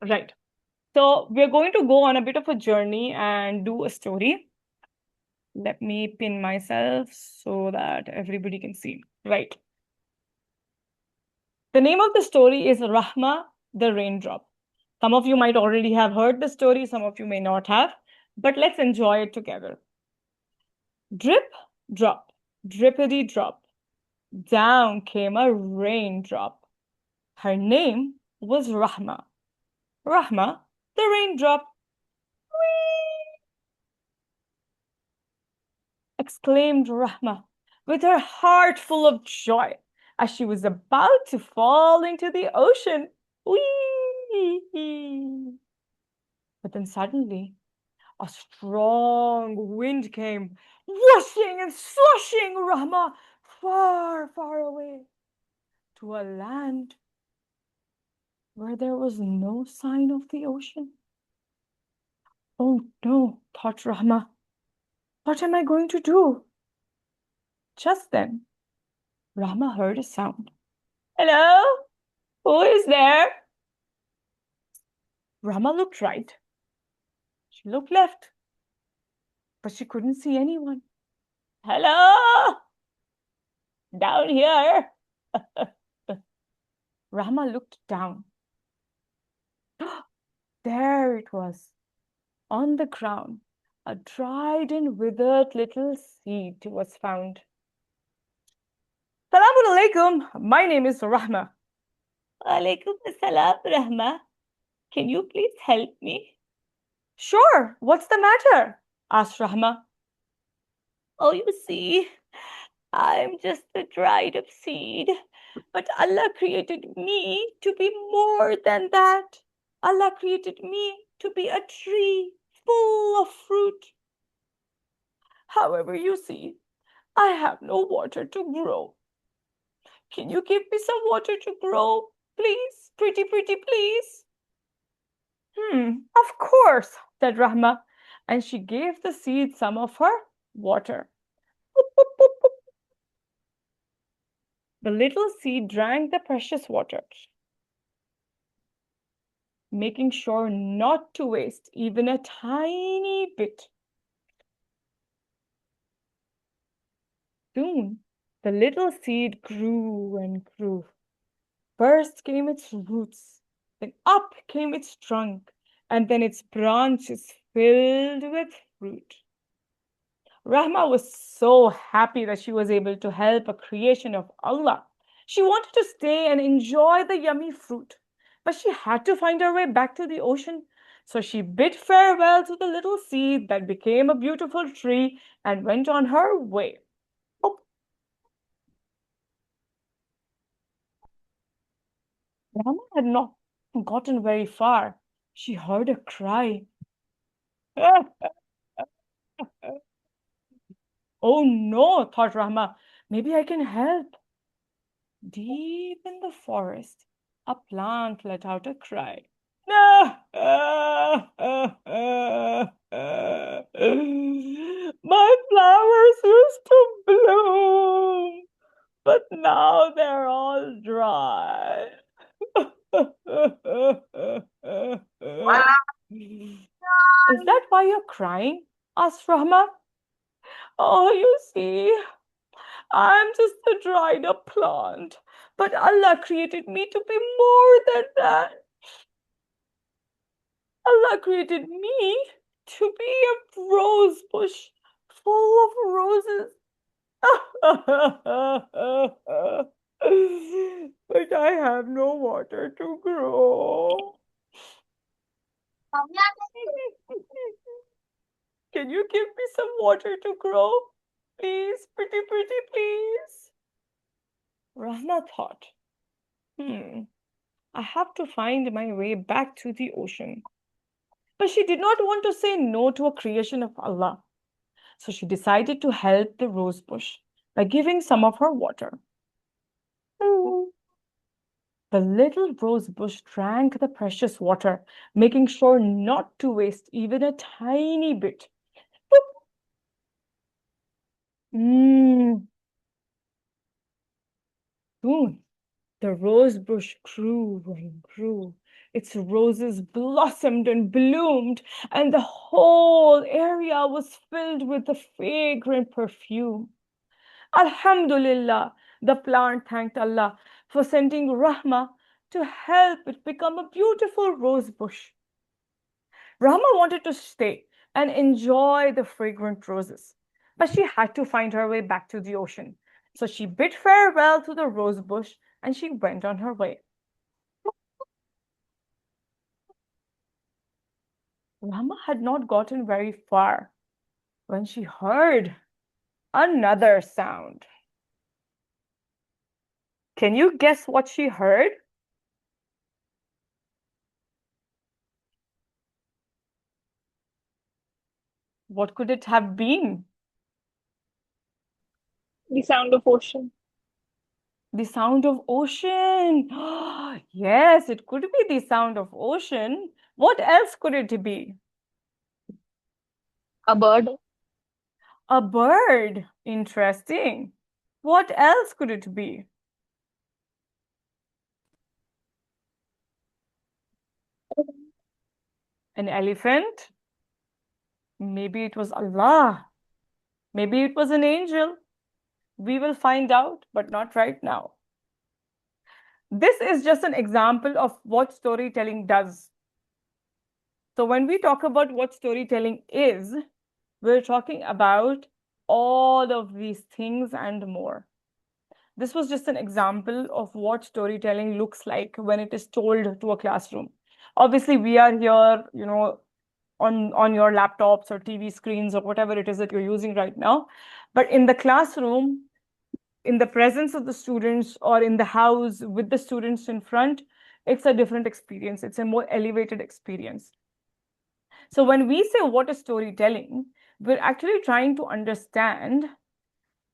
Right. So we're going to go on a bit of a journey and do a story. Let me pin myself so that everybody can see. Right. The name of the story is Rahma, the raindrop. Some of you might already have heard the story, some of you may not have, but let's enjoy it together. Drip, drop, drippity drop. Down came a raindrop. Her name was Rahma. Rahma, the raindrop. Whee! Exclaimed Rahma with her heart full of joy as she was about to fall into the ocean. Whee! But then suddenly a strong wind came, whooshing and slushing Rahma far, far away to a land where there was no sign of the ocean. Oh no, thought Rahma. What am I going to do? Just then, Rahma heard a sound. Hello? Who is there? Rahma looked right. She looked left, but she couldn't see anyone. Hello? Down here. Rahma looked down. There it was, on the ground. A dried and withered little seed was found. Salamun alaikum. My name is Rahma. Alaikum assalam, Rahma. Can you please help me? Sure. What's the matter? Asked Rahma. Oh, you see, I'm just a dried up seed, but Allah created me to be more than that. Allah created me to be a tree full of fruit. However, you see, I have no water to grow. Can you give me some water to grow, please? Pretty, please. Of course, said Rahma, and she gave the seed some of her water. Boop, boop, boop, boop. The little seed drank the precious water, making sure not to waste even a tiny bit. Soon, the little seed grew and grew. First came its roots, then up came its trunk, and then its branches filled with fruit. Rahma was so happy that she was able to help a creation of Allah. She wanted to stay and enjoy the yummy fruit, but she had to find her way back to the ocean. So she bid farewell to the little seed that became a beautiful tree and went on her way. Oh. Rahma had not gotten very far. She heard a cry. Oh no, thought Rahma. Maybe I can help. Deep in the forest, a plant let out a cry. My flowers used to bloom, but now they're all dry. Is that why you're crying? Asked Rahma. Oh, you see, I'm just a dried up plant, but Allah created me to be more than that. Allah created me to be a rose bush full of roses. But I have no water to grow. Can you give me some water to grow? Please, pretty, please. Rahma thought, I have to find my way back to the ocean. But she did not want to say no to a creation of Allah. So she decided to help the rose bush by giving some of her water. The little rose bush drank the precious water, making sure not to waste even a tiny bit. Soon, The rose bush grew and grew. Its roses blossomed and bloomed, and the whole area was filled with the fragrant perfume. Alhamdulillah, the plant thanked Allah for sending Rahma to help it become a beautiful rose bush. Rahma wanted to stay and enjoy the fragrant roses, but she had to find her way back to the ocean. So she bid farewell to the rose bush and she went on her way. Rahma had not gotten very far when she heard another sound. Can you guess what she heard? What could it have been? The sound of ocean. The sound of ocean. Yes, it could be the sound of ocean. What else could it be? A bird. A bird. Interesting. What else could it be? An elephant? Maybe it was Allah. Maybe it was an angel. We will find out, but not right now. This is just an example of what storytelling does. So when we talk about what storytelling is, we're talking about all of these things and more. This was just an example of what storytelling looks like when it is told to a classroom. Obviously, we are here, on your laptops or TV screens or whatever it is that you're using right now. But in the classroom, in the presence of the students or in the house with the students in front, it's a different experience. It's a more elevated experience. So when we say what is storytelling, we're actually trying to understand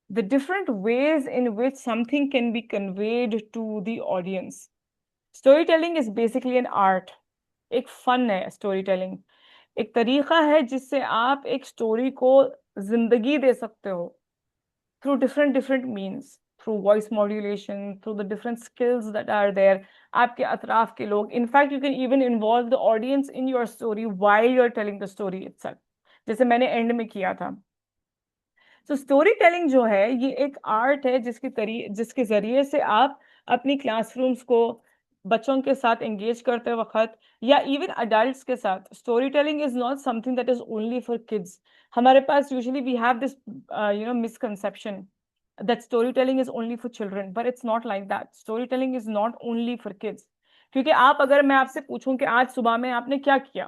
the different ways in which something can be conveyed to the audience. Storytelling is basically an art. एक fun है storytelling. एक तरीका है जिससे आप एक story को जिंदगी दे सकते हो through different means, through voice modulation, through the different skills that are there. आपके अतराफ के लोग. In fact, you can even involve the audience in your story while you're telling the story itself. जैसे मैंने and में किया था. तो story telling जो है ये एक आर्ट है जिसके जरिए से आप अपनी क्लासरूम्स को बच्चों के साथ एंगेज करते वक्त या इवन अडल्ट्स के साथ. Story telling is not something that is only for kids. हमारे पास usually we have this misconception that storytelling is only for children, but it's not like that. Storytelling is not only for kids. क्योंकि आप अगर मैं आपसे पूछूं कि आज सुबह में आपने क्या किया,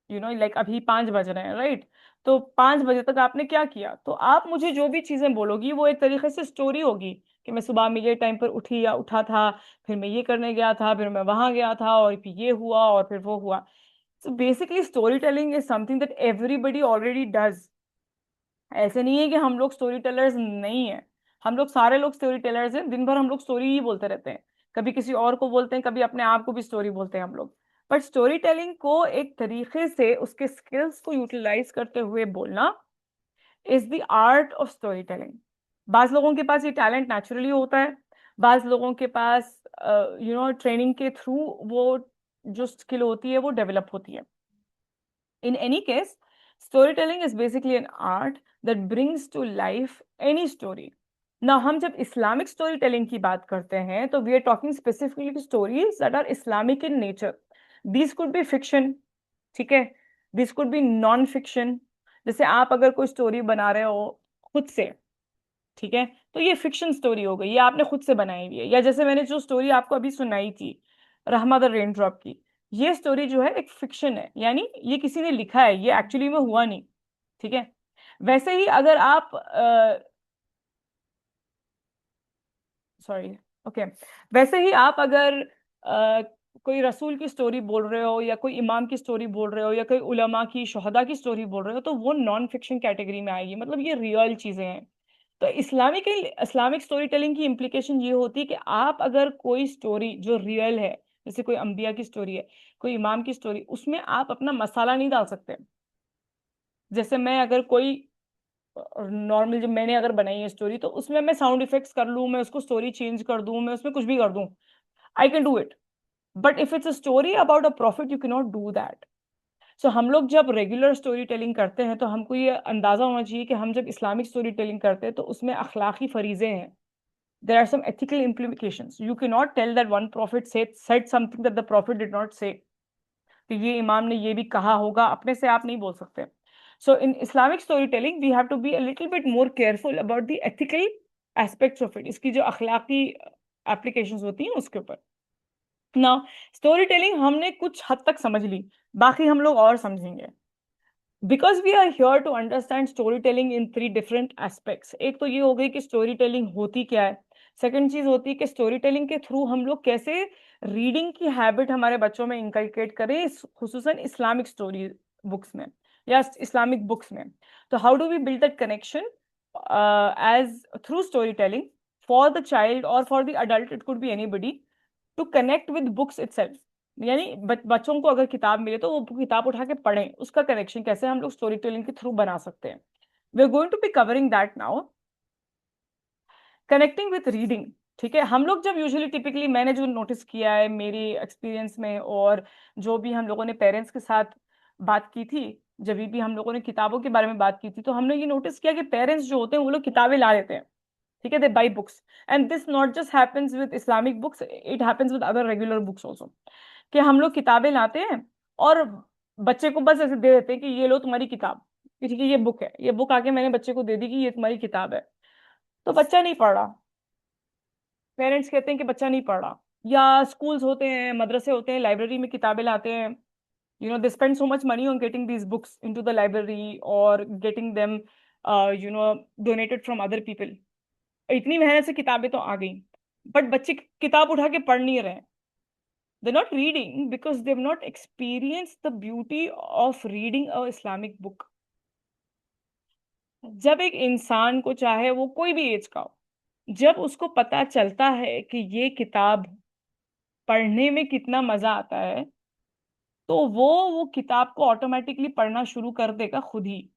लाइक अभी 5 बज रहे हैं, राइट? तो 5 बजे तक आपने क्या किया, तो आप मुझे जो भी चीजें बोलोगी वो एक तरीके से स्टोरी होगी कि मैं सुबह में ये टाइम पर उठी या उठा था, फिर मैं ये करने गया था, फिर मैं वहां गया था, और फिर ये हुआ और फिर वो हुआ. So basically story telling is something that everybody already does. ऐसे नहीं है कि हम लोग स्टोरी टेलर्स नहीं है. हम लोग सारे लोग स्टोरी टेलर्स हैं. दिन भर हम लोग स्टोरी ही बोलते रहते हैं. कभी किसी और को बोलते हैं, कभी अपने आप को भी स्टोरी बोलते हैं हम लोग. बट स्टोरी टेलिंग को एक तरीके से उसके स्किल्स को यूटिलाइज करते हुए बोलना is the art of story telling. बाज लोगों के पास ये टैलेंट नेचुरली होता है. बाज लोगों के पास ट्रेनिंग के थ्रू वो जो स्किल होती है वो डेवलप होती है. In any case, storytelling is basically an art that brings to life any story. Now, हम जब Islamic storytelling की बात करते हैं, तो we are talking specifically stories that are Islamic in nature. These could be fiction, ठीक है? These could be non-fiction. जैसे आप अगर कोई स्टोरी बना रहे हो खुद से, ठीक है, तो ये फिक्शन स्टोरी हो गई, ये आपने खुद से बनाई हुई है. या जैसे मैंने जो स्टोरी आपको अभी सुनाई थी, रहमा द रेन ड्रॉप की, ये स्टोरी जो है एक फिक्शन है, यानी ये किसी ने लिखा है, ये एक्चुअली में हुआ नहीं. ठीक है. वैसे ही अगर आप सॉरी, ओके, वैसे ही आप अगर कोई रसूल की स्टोरी बोल रहे हो या कोई इमाम की स्टोरी बोल रहे हो या कोई उलमा की शहदा की स्टोरी बोल रहे हो, तो वो नॉन फिक्शन कैटेगरी में आएगी. मतलब ये रियल चीजें हैं. तो इस्लामिक स्टोरी टेलिंग की इम्प्लीकेशन ये होती है कि आप अगर कोई स्टोरी जो रियल है, जैसे कोई अंबिया की स्टोरी है, कोई इमाम की स्टोरी, उसमें आप अपना मसाला नहीं डाल सकते. जैसे मैं अगर कोई नॉर्मल जब मैंने अगर बनाई है स्टोरी, तो उसमें मैं साउंड इफेक्ट्स कर लूँ, मैं उसको स्टोरी चेंज कर दूँ, मैं उसमें कुछ भी कर दूँ, I can do it. But if it's a story about a prophet, you can not do that. So हम लोग जब रेगुलर स्टोरी टेलिंग करते हैं, तो हमको ये अंदाजा होना चाहिए कि हम जब इस्लामिक स्टोरी टेलिंग करते हैं तो उसमें अखलाकी फरीजे हैं। There are some ethical implications. You cannot tell that one prophet said something that the prophet did not say. कि ये इमाम ने ये भी कहा होगा, अपने से आप नहीं बोल सकते। So in Islamic storytelling we have to be a little bit more careful about the ethical aspects of it, इसकी जो अखलाकी एप्लीकेशंस होती हैं उसके ऊपर। ना, स्टोरी टेलिंग हमने कुछ हद तक समझ ली, बाकी हम लोग और समझेंगे। Because we are here to understand story telling in 3 different aspects. एक तो ये हो गई कि स्टोरी टेलिंग होती क्या है। सेकंड चीज होती है कि स्टोरी टेलिंग के थ्रू हम लोग कैसे रीडिंग की हैबिट हमारे बच्चों में इंकलकेट करें, खुसूसन इस्लामिक स्टोरी बुक्स में या इस्लामिक बुक्स में। तो how do we build that connection as through storytelling for the child और for the adult, it could be anybody, to connect with books itself. यानी बच्चों को अगर किताब मिले तो वो किताब उठा के पढ़ें, उसका कनेक्शन कैसे हम लोग स्टोरी टेलिंग के थ्रू बना सकते हैं। We are going to be covering that now. Connecting with reading, ठीक है। हम लोग जब यूजुअली टिपिकली, मैंने जो नोटिस किया है मेरी एक्सपीरियंस में, और जो भी हम लोगों ने पेरेंट्स के साथ बात की थी, जब भी हम लोगों ने किताबों के बारे में बात की थी, तो हमने ये नोटिस किया कि पेरेंट्स जो होते हैं वो लोग किताबें ला लेते हैं, ठीक है, they buy books. And this not just happens with Islamic books, it happens with other regular books also. कि हम लोग किताबें लाते हैं और बच्चे को बस ऐसे दे देते हैं कि ये लो तुम्हारी किताब, कि ठीक है ये बुक है, ये बुक आके मैंने बच्चे को दे दी कि ये तुम्हारी किताब है। तो बच्चा नहीं पढ़ रहा, पेरेंट्स कहते हैं कि बच्चा नहीं पढ़ रहा। या स्कूल्स होते हैं, मदरसे होते हैं, लाइब्रेरी में किताबें लाते हैं, they spend so much money on getting these books into the library और getting them donated from other people. इतनी मेहनत से किताबें तो आ गई, बट बच्चे किताब उठा के पढ़ नहीं रहे। They're not reading because they've not experienced the beauty of reading a Islamic book. जब एक इंसान को, चाहे वो कोई भी एज का हो, जब उसको पता चलता है कि ये किताब पढ़ने में कितना मजा आता है, तो वो किताब को ऑटोमेटिकली पढ़ना शुरू कर देगा खुद ही।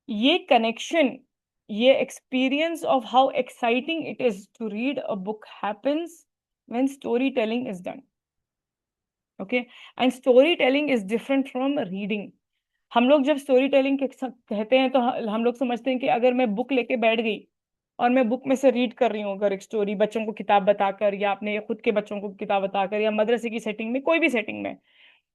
ये कनेक्शन, ये experience of how exciting it is to read a book happens when story telling is done. Okay, and story telling is different from reading. हम लोग जब स्टोरी टेलिंग के कहते हैं तो हम लोग समझते हैं कि अगर मैं बुक लेके बैठ गई और मैं बुक में से रीड कर रही हूँ अगर एक स्टोरी, बच्चों को किताब बताकर या अपने खुद के बच्चों को किताब बताकर या मदरसे की सेटिंग में, कोई भी सेटिंग में,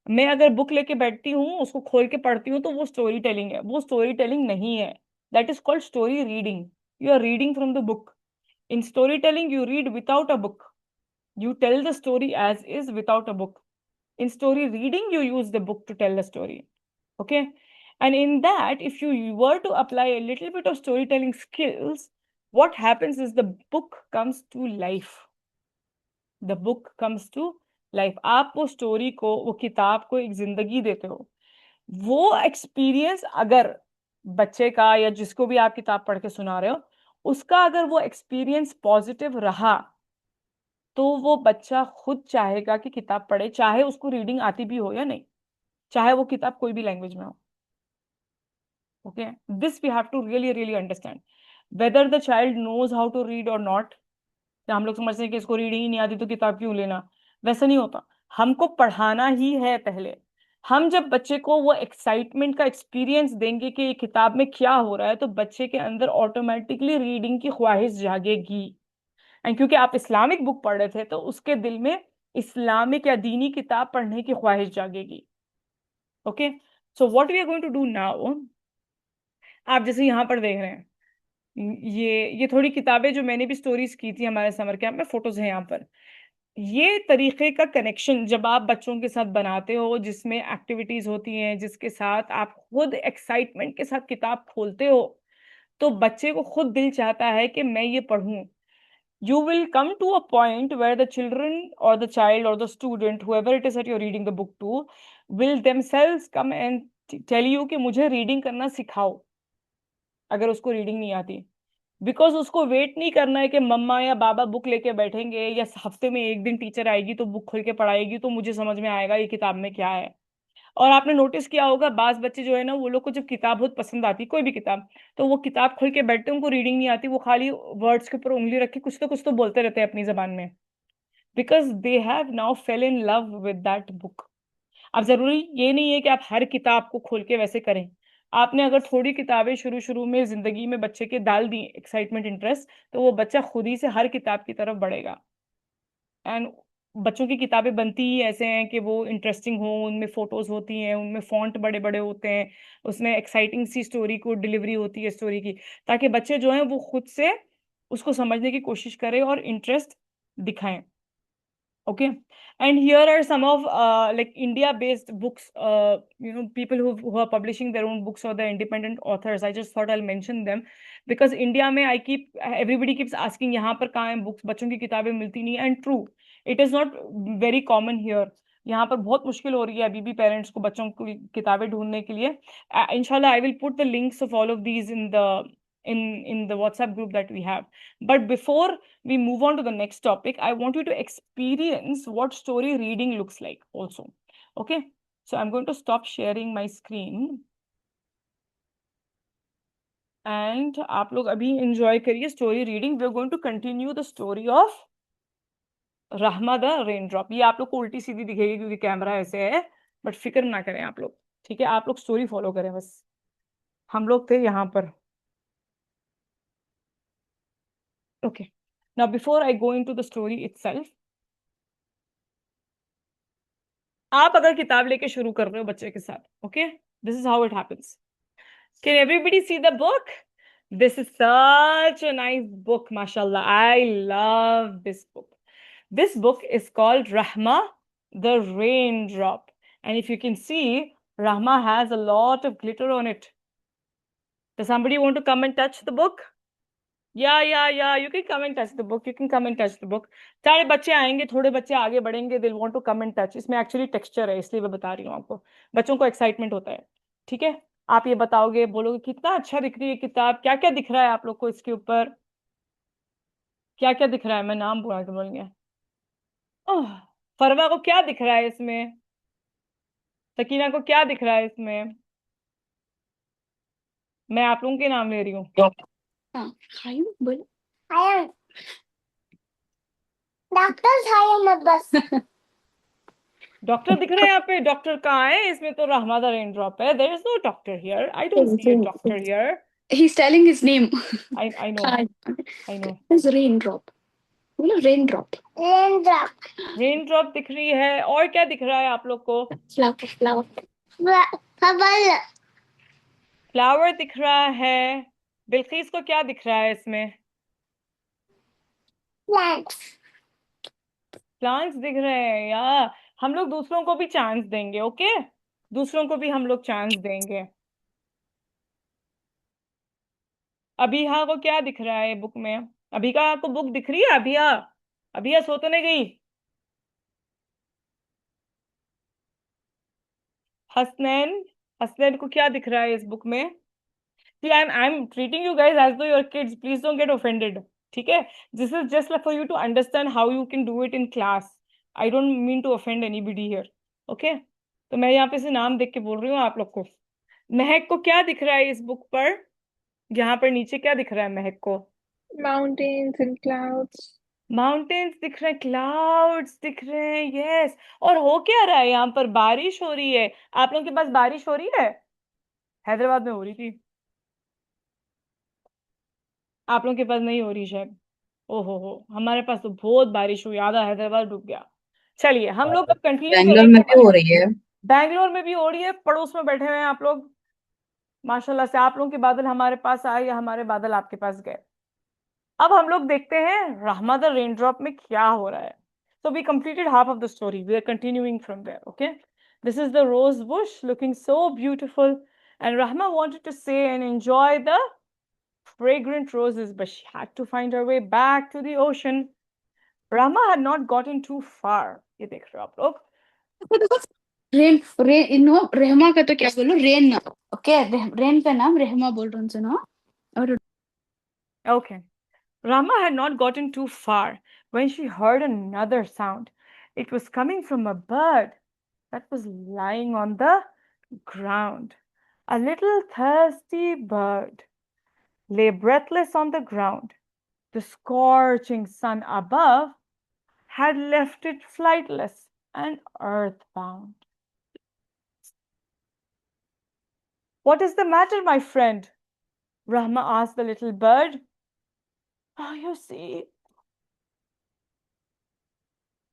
मैं अगर बुक लेके बैठती हूँ, उसको खोल के पढ़ती हूँ, तो वो स्टोरी टेलिंग है। वो स्टोरी टेलिंग नहीं है, that is called story reading. You are reading from the book. In story telling you read without a book, you tell the story as is without a book. In story reading, you use the book to tell the story. Okay? And in that, if you were to apply a little bit of storytelling skills, what happens is the book comes to life. The book comes to life. आप वो story को, वो किताब को एक जिंदगी देते हो। वो एक्सपीरियंस अगर बच्चे का या जिसको भी आप किताब पढ़ के सुना रहे हो, उसका अगर वो एक्सपीरियंस पॉजिटिव रहा, तो वो बच्चा खुद चाहेगा कि किताब पढ़े, चाहे उसको रीडिंग आती भी हो या नहीं, चाहे वो किताब कोई भी लैंग्वेज में हो। Okay, this we have to really really understand, whether the child knows how to read or not. हम लोग समझते हैं कि इसको रीडिंग ही नहीं आती तो किताब क्यों लेना, वैसा नहीं होता। हमको पढ़ाना ही है पहले। हम जब बच्चे को वो एक्साइटमेंट का एक्सपीरियंस देंगे कि ये किताब में क्या हो रहा है, तो बच्चे के अंदर ऑटोमेटिकली रीडिंग की ख्वाहिश जागेगी। एंड क्योंकि आप इस्लामिक बुक पढ़ रहे थे, तो उसके दिल में इस्लामिक या दीनी किताब पढ़ने की ख्वाहिश जागेगी। Okay, so what we are going to do now, आप जैसे यहाँ पर देख रहे हैं, ये थोड़ी किताबें जो मैंने भी स्टोरीज की थी हमारे समर कैंप में, फोटोज हैं यहाँ पर। ये तरीके का कनेक्शन जब आप बच्चों के साथ बनाते हो, जिसमें एक्टिविटीज होती हैं, जिसके साथ आप खुद एक्साइटमेंट के साथ किताब खोलते हो, तो बच्चे को खुद दिल चाहता है कि मैं ये पढ़ूं। You will come to a point where the children or the child or the student, whoever it is that you're reading the book to, will themselves come and tell you कि मुझे रीडिंग करना सिखाओ, अगर उसको reading नहीं आती। Because उसको wait नहीं करना है कि मम्मा या बाबा बुक लेके बैठेंगे या हफ्ते में एक दिन टीचर आएगी तो बुक खोल के पढ़ाएगी तो मुझे समझ में आएगा ये किताब में क्या है। और आपने नोटिस किया होगा बाज बच्चे जो है ना, वो लोग को जब किताब बहुत पसंद आती, कोई भी किताब, तो वो किताब खोल के बैठते हैं, उनको रीडिंग नहीं आती, वो खाली वर्ड्स के ऊपर उंगली रख के कुछ तो बोलते रहते हैं अपनी जबान में, because they have now fail in love with that book. अब जरूरी ये नहीं है कि आप हर किताब को खोल के वैसे करें। आपने अगर थोड़ी किताबें शुरू शुरू में जिंदगी में बच्चे के डाल दी, एक्साइटमेंट, इंटरेस्ट, तो वो बच्चा खुद ही से हर किताब की तरफ बढ़ेगा। एंड बच्चों की किताबें बनती ही ऐसे हैं कि वो इंटरेस्टिंग हो, उनमें फोटोज होती हैं, उनमें फॉन्ट बड़े बड़े होते हैं, उसमें एक्साइटिंग सी स्टोरी को डिलीवरी होती है स्टोरी की, ताकि बच्चे जो हैं वो खुद से उसको समझने की कोशिश करें और इंटरेस्ट दिखाएं। Okay, and here are some of like India-based books. People who are publishing their own books or the independent authors. I just thought I'll mention them because India में everybody keeps asking यहाँ पर कहाँ हैं books, बच्चों की किताबें मिलती नहीं, and true, it is not very common here. यहाँ पर बहुत मुश्किल हो रही है अभी भी पेरेंट्स को बच्चों की किताबें ढूंढने के लिए। इंशाल्लाह I will put the links of all of these in the WhatsApp group that we have. But before we move on to the next topic, I want you to experience what story reading looks like also. Okay, so I'm going to stop sharing my screen. And आप लोग अभी enjoy करिए story reading. We're going to continue the story of Rahma the raindrop. ये आप लोग को उल्टी सीधी दिखेगी क्योंकि कैमरा ऐसे है, बट फिक्र ना करें आप लोग, ठीक है? आप लोग स्टोरी फॉलो करें बस। हम लोग थे यहाँ पर। Okay, now before I go into the story itself, आप अगर किताब लेके शुरू कर रहे हो बच्चे के साथ, okay, this is how it happens. Can everybody see the book? This is such a nice book, माशाल्लाह, I love this book. This book is called Rahma the Raindrop, and if you can see, Rahma has a lot of glitter on it. Does somebody want to come and touch the book? Yeah, you can come and touch the book, you can come and touch the book. सारे बच्चे आएंगे, थोड़े बच्चे आगे बढ़ेंगे, they'll want to come and touch. इसमें actually texture है, इसलिए मैं बता रही हूँ आपको, बच्चों को एक्साइटमेंट होता है, ठीक है? आप ये बताओगे, बोलोगे कितना अच्छा दिख रही है किताब, क्या क्या दिख रहा है आप लोग को इसके ऊपर, क्या क्या दिख रहा है? मैं नाम बोला के बोलेंगे। ओह, फरवा को क्या दिख रहा है इसमें? सकीना को क्या दिख रहा है इसमें? मैं आप लोगों के नाम ले रही हूँ। डॉक्टर बस डॉक्टर दिख रहे हैं यहाँ पे? डॉक्टर कहाँ है इसमें? तो रहमा द रेनड्रॉप है, there is no doctor here, I don't see a doctor here. He's telling his name. I know, I know. It's raindrop. बोलो raindrop. रेनड्रॉप दिख रही है, और क्या दिख रहा है आप लोग को? Flower. फ्लावर दिख रहा है। बिल्किस को क्या दिख रहा है इसमें? प्लांट्स दिख रहे हैं यार। हम लोग दूसरों को भी चांस देंगे, ओके? दूसरों को भी हम लोग चांस देंगे। अभिया को क्या दिख रहा है बुक में? अभिका को बुक दिख रही है? अभिया, अभिया सो तो नहीं गई? हसनैन, हसनैन को क्या दिख रहा है इस बुक में? See, I'm treating you guys as though you're kids. Please don't get offended. ठीक है? This is just like for you to understand how you can do it in class. I don't mean to offend anybody here. Okay? तो मैं यहाँ पे से नाम देख के बोल रही हूँ आप लोग को। महक को क्या दिख रहा है इस बुक पर? यहाँ पर नीचे क्या दिख रहा है महक को? Mountains and clouds. माउंटेन्स दिख रहे हैं, क्लाउड्स दिख रहे हैं, यस। और हो क्या रहा है यहाँ पर? बारिश हो रही है। आप लोगों के पास बारिश हो रही है? हैदराबाद में हो रही थी, आप लोगों के पास नहीं हो रही शायद। ओहो हो, हमारे पास तो बहुत बारिश हुई, आधा हैदराबाद डूब गया। चलिए हम लोग अब कंटिन्यू बैंगलोर में भी हो रही है। बैंगलोर में भी हो रही है, पड़ोस में बैठे हुए हैं आप लोग। माशाल्लाह से आप लोगों के बादल हमारे पास आए या हमारे बादल आपके पास गए। अब हम लोग देखते हैं रहमा द रेनड्रॉप में क्या हो रहा है। So we completed half of the story. We are continuing from there, okay? This is the rose bush looking so beautiful, and Rahma wanted to say and enjoy the fragrant roses, but she had to find her way back to the ocean. Rahma had not gotten too far. ये देख रहे हो आप लोग? Rain rain no रहमा का तो क्या बोलो, रेन, ओके? रेन का नाम रहमा बोल रहा हूँ सुनो। और Okay. Rahma had not gotten too far when she heard another sound. It was coming from a bird. that was lying on the ground. A little thirsty bird lay breathless on the ground. The scorching sun above had left it flightless and earthbound. What is the matter, my friend? Rahma asked the little bird. Oh, you see,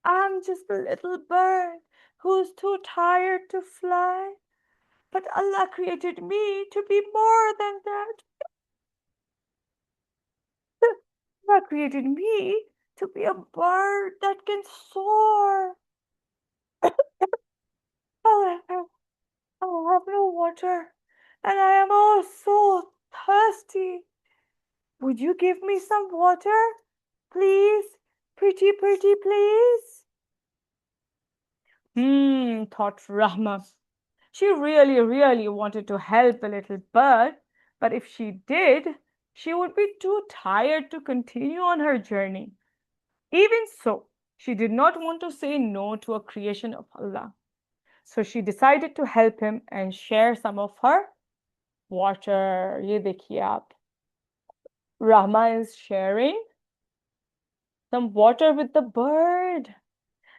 I'm just a little bird who's too tired to fly. But Allah created me to be more than that. Allah created me to be a bird that can soar. However, I have no water and I am oh so thirsty. Would you give me some water? Please, pretty, please. Thought Rahma. She really wanted to help the little bird, but if she did, she would be too tired to continue on her journey. Even so, she did not want to say no to a creation of Allah. So she decided to help him and share some of her water. Ye dekhiye aap. Rahma is sharing some water with the bird.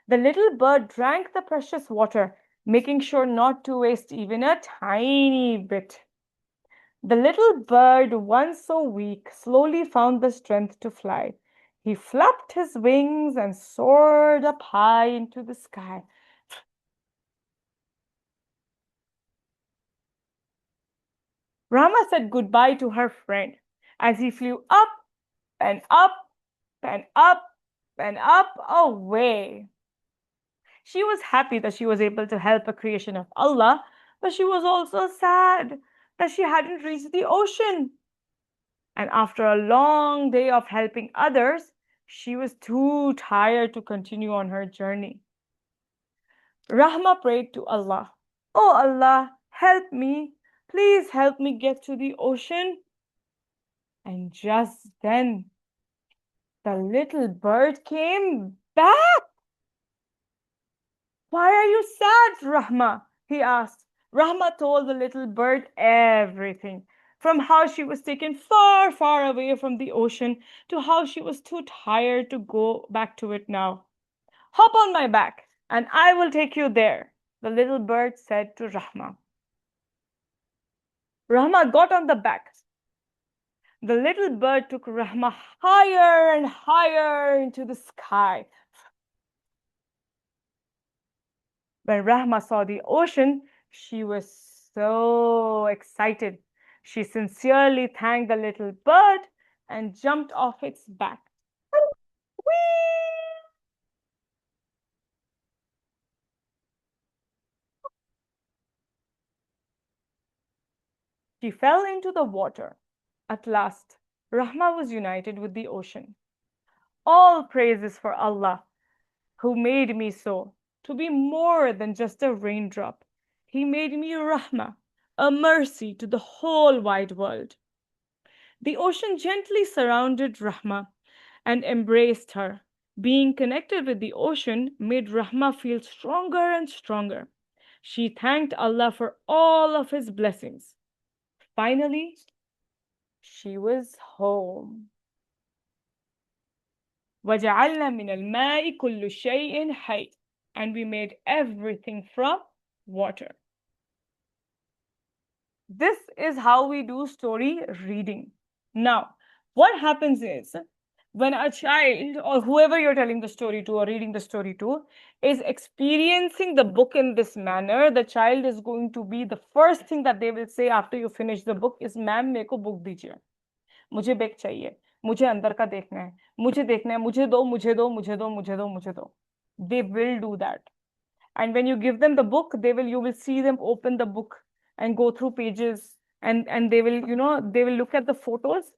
The little bird drank the precious water, making sure not to waste even a tiny bit. The little bird, once so weak, slowly found the strength to fly. He flapped his wings and soared up high into the sky. Rama said goodbye to her friend as he flew up and up and up and up away. She was happy that she was able to help a creation of Allah, but she was also sad that she hadn't reached the ocean. And after a long day of helping others, she was too tired to continue on her journey. Rahma prayed to Allah, "Oh Allah, help me. Please help me get to the ocean." And just then, the little bird came back. "Why are you sad, Rahma?" he asked. Rahma told the little bird everything, from how she was taken far, far away from the ocean to how she was too tired to go back to it now. "Hop on my back and I will take you there," the little bird said to Rahma. Rahma got on the back. The little bird took Rahma higher and higher into the sky. When Rahma saw the ocean, she was so excited. She sincerely thanked the little bird and jumped off its back. Whee! She fell into the water. At last, Rahma was united with the ocean. All praises for Allah, who made me so, to be more than just a raindrop. He made me Rahma, a mercy to the whole wide world. The ocean gently surrounded Rahma and embraced her. Being connected with the ocean made Rahma feel stronger and stronger. She thanked Allah for all of His blessings. Finally, she was home. وَجَعَلْنَا مِنَ الْمَاءِ كُلُّ شَيْءٍ حَيٍّ, and we made everything from water. This is how we do story reading. Now, what happens is when a child or whoever you're telling the story to or reading the story to is experiencing the book in this manner, the child is going to be the first thing that they will say after you finish the book is, "Ma'am, मेरे को book दीजिए, मुझे bag चाहिए, मुझे अंदर का देखना है, मुझे देखना है, मुझे दो, मुझे दो, मुझे दो, मुझे दो, मुझे दो." They will do that. And when you give them the book, you will see them open the book and go through pages, and they will, they will look at the photos,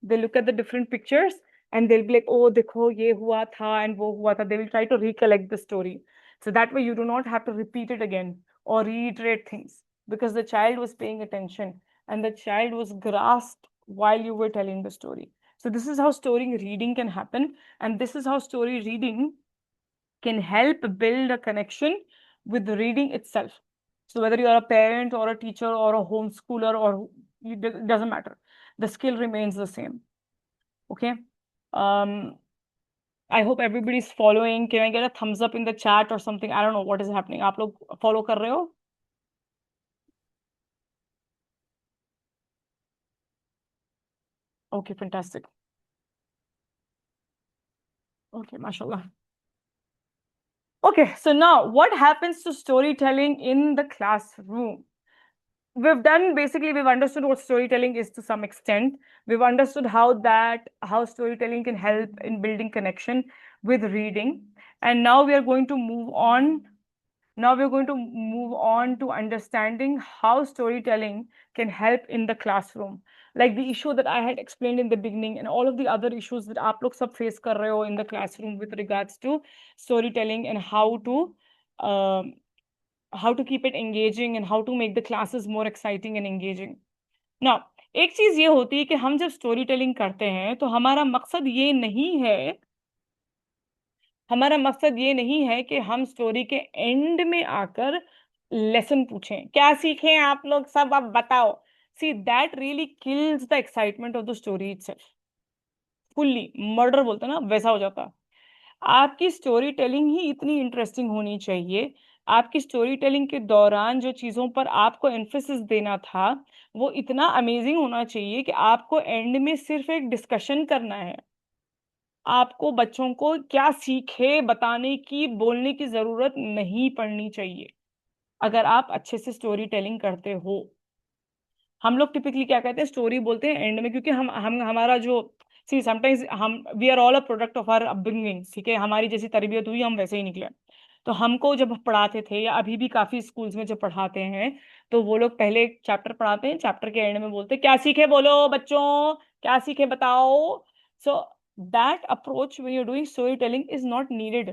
they look at the different pictures, and they'll be like, "Oh, dekho, ye hua tha and wo hua tha." They will try to recollect the story. So that way you do not have to repeat it again or reiterate things, because the child was paying attention and the child was grasped while you were telling the story. So this is how story reading can happen, and this is how story reading can help build a connection with reading itself. So whether you are a parent or a teacher or a homeschooler or it doesn't matter, the skill remains the same. Okay. I hope everybody's following. Can I get a thumbs up in the chat or something? I don't know what is happening. आप लोग follow कर रहे हो? Okay, fantastic. Okay, mashallah. Okay, so now what happens to storytelling in the classroom? We've understood what storytelling is to some extent. We've understood how storytelling can help in building connection with reading. And now we are going to move on. Now we're going to move on to understanding how storytelling can help in the classroom. Like the issue that I had explained in the beginning and all of the other issues that आप लोग सब face कर रहे हो in the classroom with regards to storytelling and how to keep it engaging and how to make the classes more exciting and engaging. Now, एक चीज ये होती है कि हम जब स्टोरी टेलिंग करते हैं तो हमारा मकसद ये नहीं है कि हम स्टोरी के एंड में आकर लेसन पूछें, क्या सीखें आप लोग सब, अब बताओ. See that really kills the excitement of the story itself. Fully murder बोलते हैं ना, वैसा हो जाता. आपकी स्टोरी टेलिंग ही इतनी इंटरेस्टिंग होनी चाहिए. आपकी स्टोरी टेलिंग के दौरान जो चीजों पर आपको एम्फेसिस देना था वो इतना अमेजिंग होना चाहिए कि आपको एंड में सिर्फ एक डिस्कशन करना है. आपको बच्चों को क्या सीखे बताने की, बोलने की जरूरत नहीं पड़नी चाहिए अगर आप अच्छे से स्टोरी टेलिंग करते हो. हम लोग टिपिकली क्या कहते हैं, स्टोरी बोलते हैं एंड में, क्योंकि हम हमारा जो सी समटाइम्स हम we are all a product of our upbringing. ठीक है, हमारी जैसी तरबियत हुई हम वैसे ही निकले. तो हमको जब पढ़ाते थे या अभी भी काफी स्कूल्स में जब पढ़ाते हैं तो वो लोग पहले एक चैप्टर पढ़ाते हैं, चैप्टर के एंड में बोलते हैं क्या सीखे बोलो बच्चों, क्या सीखे बताओ. सो that approach when you're doing storytelling is not needed.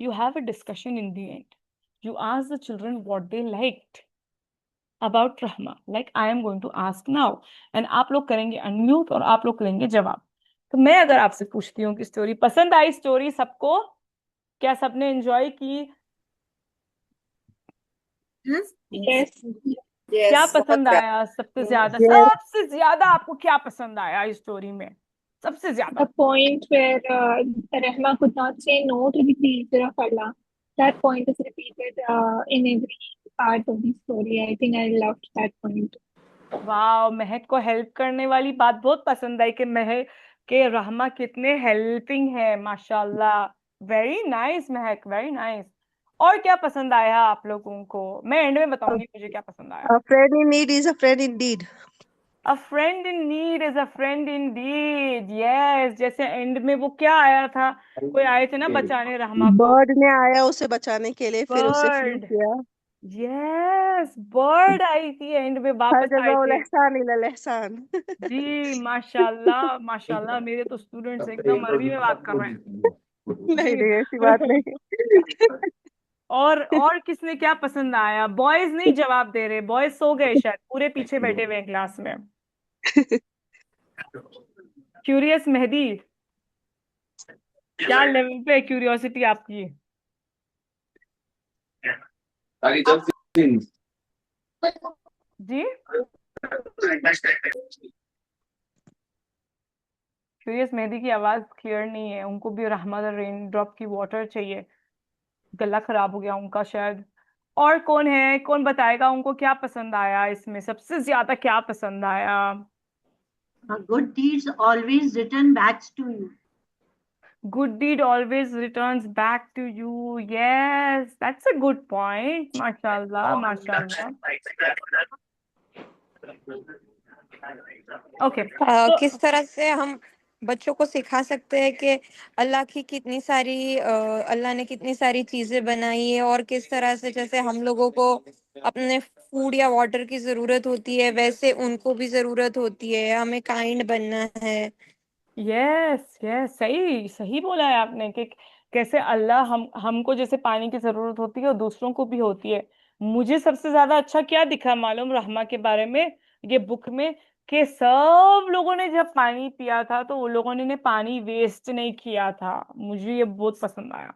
You have a discussion in the end. You ask the children what they liked about Rahma, like I am going to ask now. And आप लोग करेंगे unmute और आप लोग करेंगे जवाब. तो मैं अगर आपसे पूछती हूँ कि स्टोरी पसंद आई, स्टोरी सबको, क्या सबने एंजॉय की? Yes. क्या पसंद आया सबसे ज्यादा आपको क्या पसंद आया इस स्टोरी में सबसे ज्यादा? The point where Rahma could not say no to the teacher of Allah. That point is repeated in every part of the story. I think I loved that point. वाह, महक को हेल्प करने वाली बात बहुत पसंद आई कि महक के रहमा कितने हेल्पिंग है, माशाल्लाह. वेरी नाइस महक, वेरी नाइस. और क्या पसंद आया आप लोगों को? मैं एंड में बताऊंगी मुझे क्या पसंद आया. A friend in need is a friend indeed. A friend in need is a friend indeed. Yes, जैसे एंड में वो क्या आया था, कोई आए थे ना बचाने रहमा को. बर्ड ने आया उसे बचाने के लिए, फिर उसे फ्री बर्ड. किया. यस, बर्ड आई थी एंड में, वापस आए हर थे. एहसान इल्ल एहसान. जी माशाल्लाह माशाल्लाह, मेरे तो स्टूडेंट्स एकदम अरबी में बात कर रहे हैं. नहीं जी. नहीं, ऐसी बात नहीं. और किसने क्या पसंद आया? बॉयज नहीं जवाब दे रहे, बॉयज सो गए शायद, पूरे पीछे बैठे हुए हैं क्लास में. क्यूरियस मेहदी, क्या लेवल पे क्यूरियोसिटी आपकी? जी, क्यूरियस मेहदी की आवाज क्लियर नहीं है. उनको भी रहमत रेन ड्रॉप की वाटर चाहिए, गला खराब हो गया उनका शायद. और कौन है, कौन बताएगा उनको क्या पसंद आया इसमें, सबसे ज्यादा क्या पसंद आया? Good deeds always return back to you. Good deed always returns back to you. Yes, that's a good point. Mashallah, mashallah. Okay. So, किस तरह से हम बच्चों को सिखा सकते हैं कि अल्लाह ने कितनी सारी चीजें बनाई है और किस तरह से जैसे हम लोगों को अपने फूड या वाटर की जरूरत होती है वैसे उनको भी जरूरत होती है, हमें काइंड बनना है. यस यस, सही सही बोला है आपने कि कैसे अल्लाह हमको जैसे पानी की जरूरत होती है और दूसरों को भी होती है. मुझे सबसे ज्यादा अच्छा क्या दिखा मालूम रहमा के बारे में, ये बुक में, कि सब लोगों ने जब पानी पिया था तो उन लोगों ने पानी वेस्ट नहीं किया था. मुझे ये बहुत पसंद आया.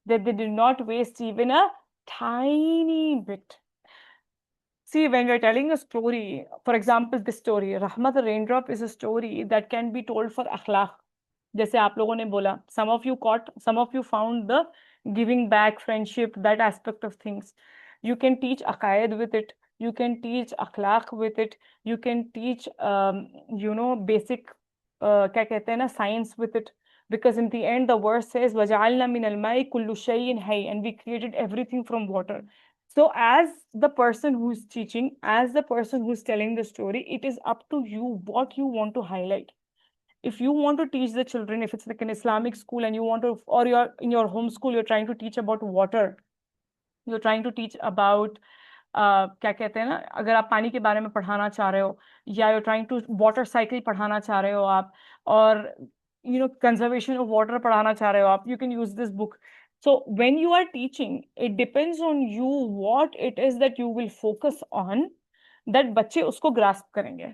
that they did not waste even a tiny bit. See, when we're telling a story, for example, this story, Rahmat the Raindrop is a story that can be told for akhlaq. जैसे आप लोगों ने बोला, some of you caught, some of you found the giving back, friendship, that aspect of things. You can teach aqaid with it. You can teach akhlaq with it. You can teach, basic, क्या कहते हैं ना, science with it. Because in the end, the verse says, وَجَعَلْنَا مِنَ الْمَاءِ كُلُّ شَيْءٍ حَيٍّ, and we created everything from water. So as the person who's teaching, as the person who's telling the story, it is up to you what you want to highlight. If you want to teach the children, if it's like an Islamic school and you want to, or you're in your home school, you're trying to teach about water, you're trying to teach about क्या कहते हैं ना, अगर आप पानी के बारे में पढ़ाना चाह रहे हो, या you're trying to water cycle पढ़ाना चाह रहे हो आप, और conservation of water पढ़ाना चाह रहे हो आप, you can use this book. So when you are teaching, it depends on you what it is that you will focus on, that बच्चे उसको grasp करेंगे.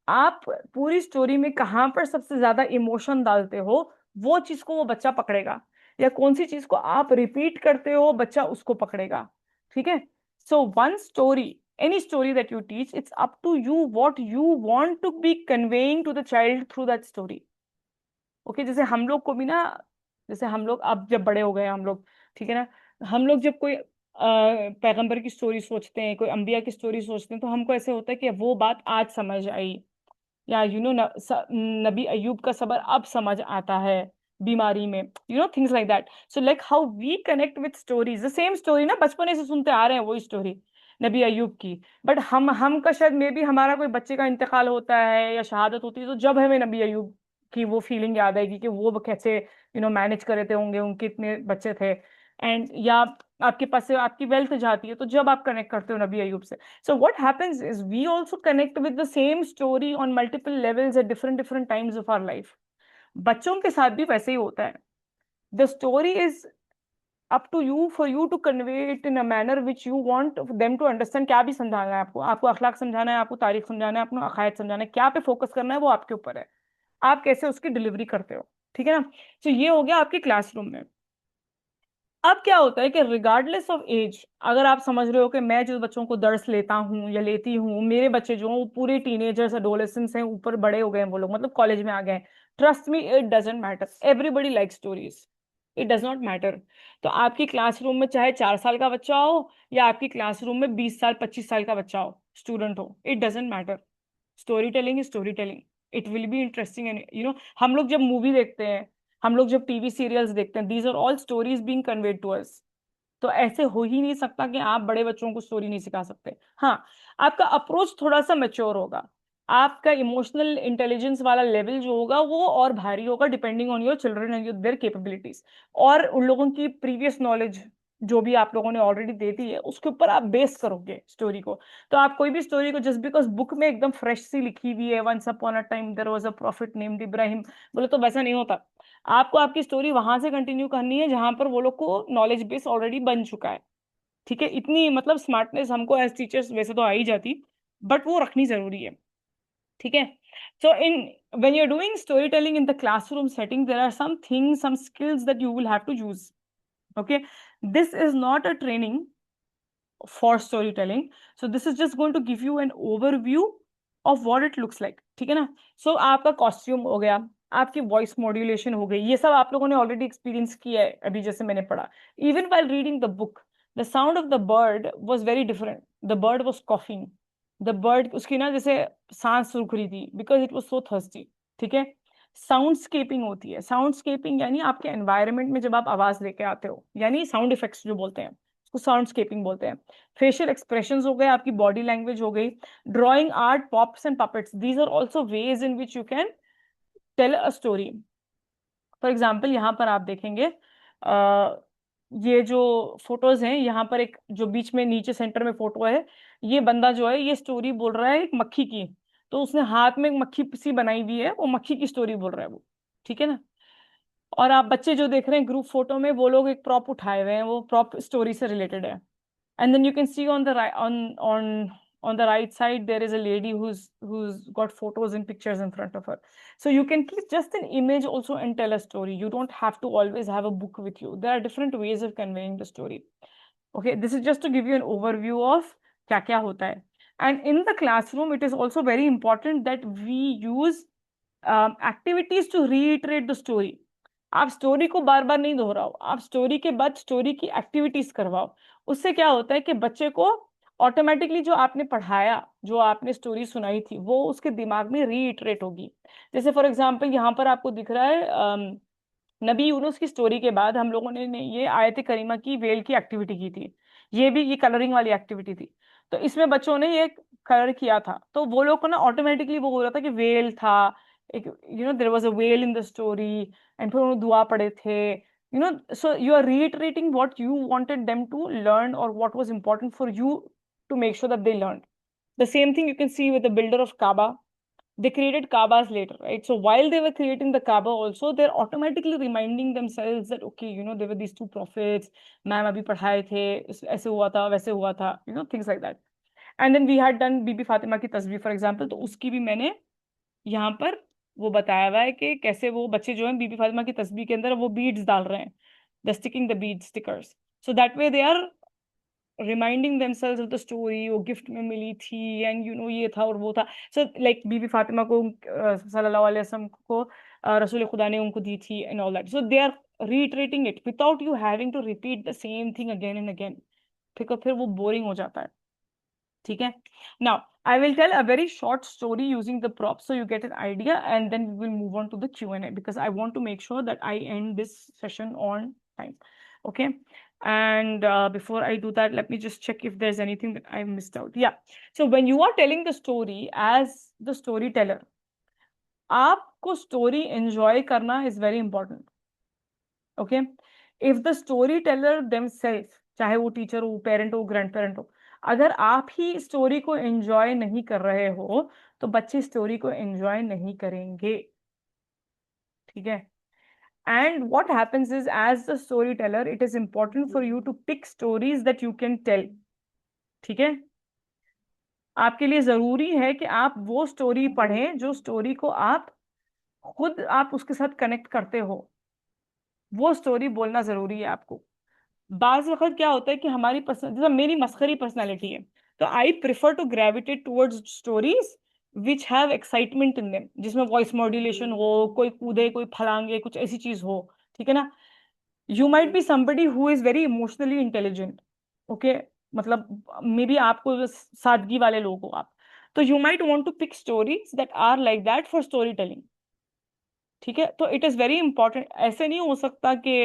आप पूरी स्टोरी में कहाँ पर सबसे ज्यादा इमोशन डालते हो, वो चीज को वो बच्चा पकड़ेगा, या कौन सी चीज को आप रिपीट करते हो बच्चा उसको पकड़ेगा. ठीक है. So one story, any story that you teach, it's up to you what you want to be conveying to the child through that story. Okay जैसे हम लोग को भी ना, जैसे हम लोग अब जब बड़े हो गए हम लोग, ठीक है ना, हम लोग जब कोई पैगंबर की स्टोरी सोचते हैं, कोई अंबिया की स्टोरी सोचते हैं, तो हमको ऐसे होता है कि वो बात आज समझ आई, या नबी अयूब का सबर अब समझ आता है बीमारी में, things like that. So like how we connect with stories, the same story ना बचपन से सुनते आ रहे हैं वही स्टोरी नबी अयूब की, बट हम का शायद मे बी हमारा कोई बच्चे का इंतकाल होता है या शहादत होती है, तो जब हमें नबी अयूब की वो फीलिंग याद आएगी कि वो कैसे मैनेज कर रहे थे होंगे, उनके इतने बच्चे थे, एंड या आपके पास से आपकी वेल्थ जाती है, तो जब आप कनेक्ट करते हो नबी अयूब से. So what happens is we also connect with the same story on multiple levels at different times of our life. बच्चों के साथ भी वैसे ही होता है. The story is up to you for you to convey it in a manner which you want them to understand. क्या भी समझाना है आपको, आपको अखलाक समझाना है, आपको तारीख समझाना है, आपको अकायद समझाना है, क्या पे फोकस करना है वो आपके ऊपर है, आप कैसे उसकी डिलीवरी करते हो. ठीक है ना. तो ये हो गया आपके क्लासरूम में. अब क्या होता है कि रिगार्डलेस ऑफ एज, अगर आप समझ रहे हो कि मैं जो बच्चों को दर्स लेता हूँ या लेती हूँ, मेरे बच्चे जो वो पूरे टीनेजर्स एडोलेसेंट्स हैं, ऊपर बड़े हो गए हैं वो लोग, मतलब कॉलेज में आ गए, trust me it doesn't matter, everybody like stories, it does not matter. तो आपकी क्लासरूम में चाहे 4 साल का बच्चा हो या आपकी क्लासरूम में 20 साल 25 साल का बच्चा हो, स्टूडेंट हो, it doesn't matter. Story telling is story telling. It will be interesting. And हम लोग जब मूवी देखते हैं, हम लोग जब टीवी सीरियल्स देखते हैं, these are all stories being conveyed to us. तो ऐसे हो ही नहीं सकता कि आप बड़े बच्चों को स्टोरी नहीं सिखा सकते. हाँ, आपका अप्रोच थोड़ा सा मैच्योर होगा, आपका इमोशनल इंटेलिजेंस वाला लेवल जो होगा वो और भारी होगा, depending on your children and there capabilities, और उन लोगों की प्रीवियस नॉलेज जो भी आप लोगों ने ऑलरेडी दे दी है, उसके ऊपर आप बेस करोगे स्टोरी को. तो आप कोई भी स्टोरी को जस्ट बिकॉज बुक में एकदम फ्रेश सी लिखी हुई है, once upon a time there was a prophet named Ibrahim, बोले तो वैसा नहीं होता. आपको आपकी स्टोरी वहां से कंटिन्यू करनी है जहां पर वो लोग को नॉलेज बेस ऑलरेडी बन चुका है. ठीक है. इतनी मतलब स्मार्टनेस हमको एज टीचर्स वैसे तो आ ही जाती, बट वो रखनी जरूरी है. ठीक है. So when you're doing storytelling in the classroom setting, there are some things, some skills that you will have to use. Okay. This is not a training for storytelling. So this is just going to give you an overview of what it looks like. ठीक है ना. So आपका costume हो गया, आपकी voice modulation हो गई, ये सब आप लोगों ने ऑलरेडी एक्सपीरियंस किया है अभी जैसे मैंने पढ़ा. Even while reading the book, the sound of the bird was very different. The bird was coughing. The bird, उसकी ना जैसे सांस रुक रही थी, because it was so thirsty. ठीक है. साउंडस्केपिंग होती है. साउंडस्केपिंग यानी आपके एनवायरनमेंट में जब आप आवाज लेके आते हो, यानी साउंड इफेक्ट्स जो बोलते हैं उसको साउंडस्केपिंग बोलते हैं. फेशियल एक्सप्रेशंस हो गए, आपकी बॉडी लैंग्वेज हो गई, drawing art, props and puppets, these are also ways in which you can tell a story. For example यहाँ पर आप देखेंगे ये जो फोटोज हैं, यहाँ पर एक जो बीच में नीचे सेंटर में फोटो है, ये बंदा जो है ये स्टोरी बोल रहा है एक मक्खी की, तो उसने हाथ में एक मक्खी सी बनाई हुई है, वो मक्खी की स्टोरी बोल रहा है वो. ठीक है ना. और आप बच्चे जो देख रहे हैं ग्रुप फोटो में, वो लोग एक प्रॉप उठाए हुए हैं, वो प्रॉप स्टोरी से रिलेटेड है. And then you can see on the On the right side, there is a lady who's got photos and pictures in front of her. So you can keep just an image also and tell a story. You don't have to always have a book with you. There are different ways of conveying the story. Okay, this is just to give you an overview of क्या क्या होता है. And in the classroom, it is also very important that we use activities to reiterate the story. आप story को बार बार नहीं दोहराओ, आप story के बाद स्टोरी की एक्टिविटीज करवाओ. उससे क्या होता है कि बच्चे को ऑटोमेटिकली जो आपने पढ़ाया, जो आपने स्टोरी सुनाई थी, वो उसके दिमाग में रीइटरेट होगी. जैसे फॉर एग्जांपल यहाँ पर आपको दिख रहा है नबी यूनुस की स्टोरी के बाद हम लोगों ने ये आयत करीमा की वेल की एक्टिविटी की थी. ये भी ये कलरिंग वाली एक्टिविटी थी. तो इसमें बच्चों ने ये कलर किया था, तो वो लोग को ना ऑटोमेटिकली वो हो रहा था कि वेल था, एक there was a well in the story, and फिर उन्होंने दुआ पढ़े थे. So you are reiterating what you wanted them to learn or what was important for you to make sure that they learned. The same thing you can see with the builder of Kaaba. They created Kaabas later, right? So while they were creating the Kaaba also, they're automatically reminding themselves that, okay, there were these two prophets, ma'am अभी पढ़ाए थे, ऐसे हुआ था, वैसे हुआ था, things like that. And then we had done बीबी फातिमा की तस्बीह, for example. तो उसकी भी मैंने यहाँ पर वो बताया हुआ है कि कैसे वो बच्चे जो हैं बीबी फातिमा की तस्बीह के अंदर वो बीड्स डाल रहे हैं, they're sticking the bead stickers. So that way they are reminding themselves of the story, वो गिफ्ट में मिली थी, एंड ये था और वो था. सो लाइक बीबी फातिमा को सल्लल्लाहु अलैहि वसल्लम को रसूल खुदा ने उनको दी थी and all that. So they are reiterating it without you having to repeat the same thing again and again. फिर वो बोरिंग हो जाता है. ठीक है. Now I will tell a very short story using the props so you get an idea, and then we will move on to the Q&A because I want to make sure that I end this session on time. Okay. And before I do that, let me just check if there's anything that I missed out. Yeah. So when you are telling the story as the storyteller, आपको story enjoy करना is very important. Okay. If the storyteller themselves, चाहे वो teacher हो, parent हो, grand parent हो, अगर आप ही story को एंजॉय नहीं कर रहे हो तो बच्चे स्टोरी को एंजॉय नहीं करेंगे. ठीक है. And what happens is, as the storyteller, it is important for you to pick stories that you can tell. ठीक है. आपके लिए जरूरी है कि आप वो स्टोरी पढ़ें जो स्टोरी को आप उसके साथ कनेक्ट करते हो. वो स्टोरी बोलना जरूरी है आपको. बाज वक्त क्या होता है कि हमारी जैसे मेरी मस्खरी पर्सनालिटी है, तो I prefer to gravitate towards stories which have excitement in them, जिसमें वॉइस मॉड्यूलेशन हो, कोई कूदे, कोई फलांगे, कुछ ऐसी चीज हो. ठीक है ना. You might be somebody who is very emotionally intelligent. Okay. मतलब मे बी आपको सादगी वाले लोग हो आप, तो you might want to pick stories that are like that for story telling. ठीक है. तो इट इज वेरी इंपॉर्टेंट. ऐसे नहीं हो सकता कि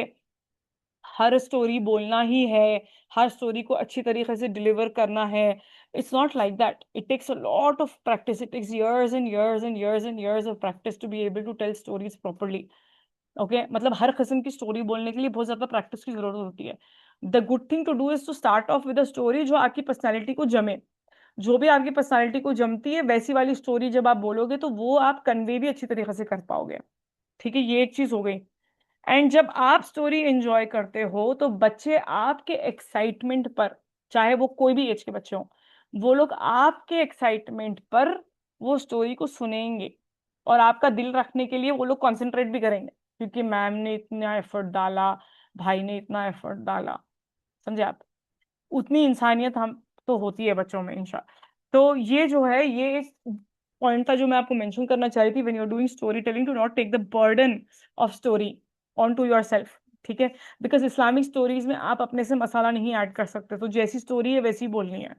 हर स्टोरी बोलना ही है, हर स्टोरी को अच्छी तरीके से डिलीवर करना है. It's not like that. It takes a lot of practice. It takes years and years and years and years of practice to be able to tell stories properly. Okay. मतलब हर किस्म की story बोलने के लिए बहुत ज्यादा प्रैक्टिस की जरूरत होती है. The good thing to do is to start off with a story जो आपकी पर्सनैलिटी को जमे. जो भी आपकी पर्सनैलिटी को जमती है वैसी वाली स्टोरी जब आप बोलोगे तो वो आप कन्वे भी अच्छी तरीके से कर पाओगे. ठीक है. ये एक चीज हो गई. एंड जब आप स्टोरी एंजॉय करते हो तो बच्चे आपके एक्साइटमेंट पर, चाहे वो कोई भी एज के बच्चे हों, वो लोग आपके एक्साइटमेंट पर वो स्टोरी को सुनेंगे और आपका दिल रखने के लिए वो लोग कॉन्सेंट्रेट भी करेंगे, क्योंकि मैम ने इतना एफर्ट डाला, भाई ने इतना एफर्ट डाला. समझे आप. उतनी इंसानियत हम तो होती है बच्चों में इंशाल्लाह. तो ये जो है ये एक पॉइंट था जो मैं आपको मेंशन करना चाह रही थी. When you are doing story telling, to not take the burden of story on to your self. ठीक है. बिकॉज इस्लामिक स्टोरीज में आप अपने से मसाला नहीं ऐड कर सकते, तो जैसी स्टोरी है वैसी बोलनी है.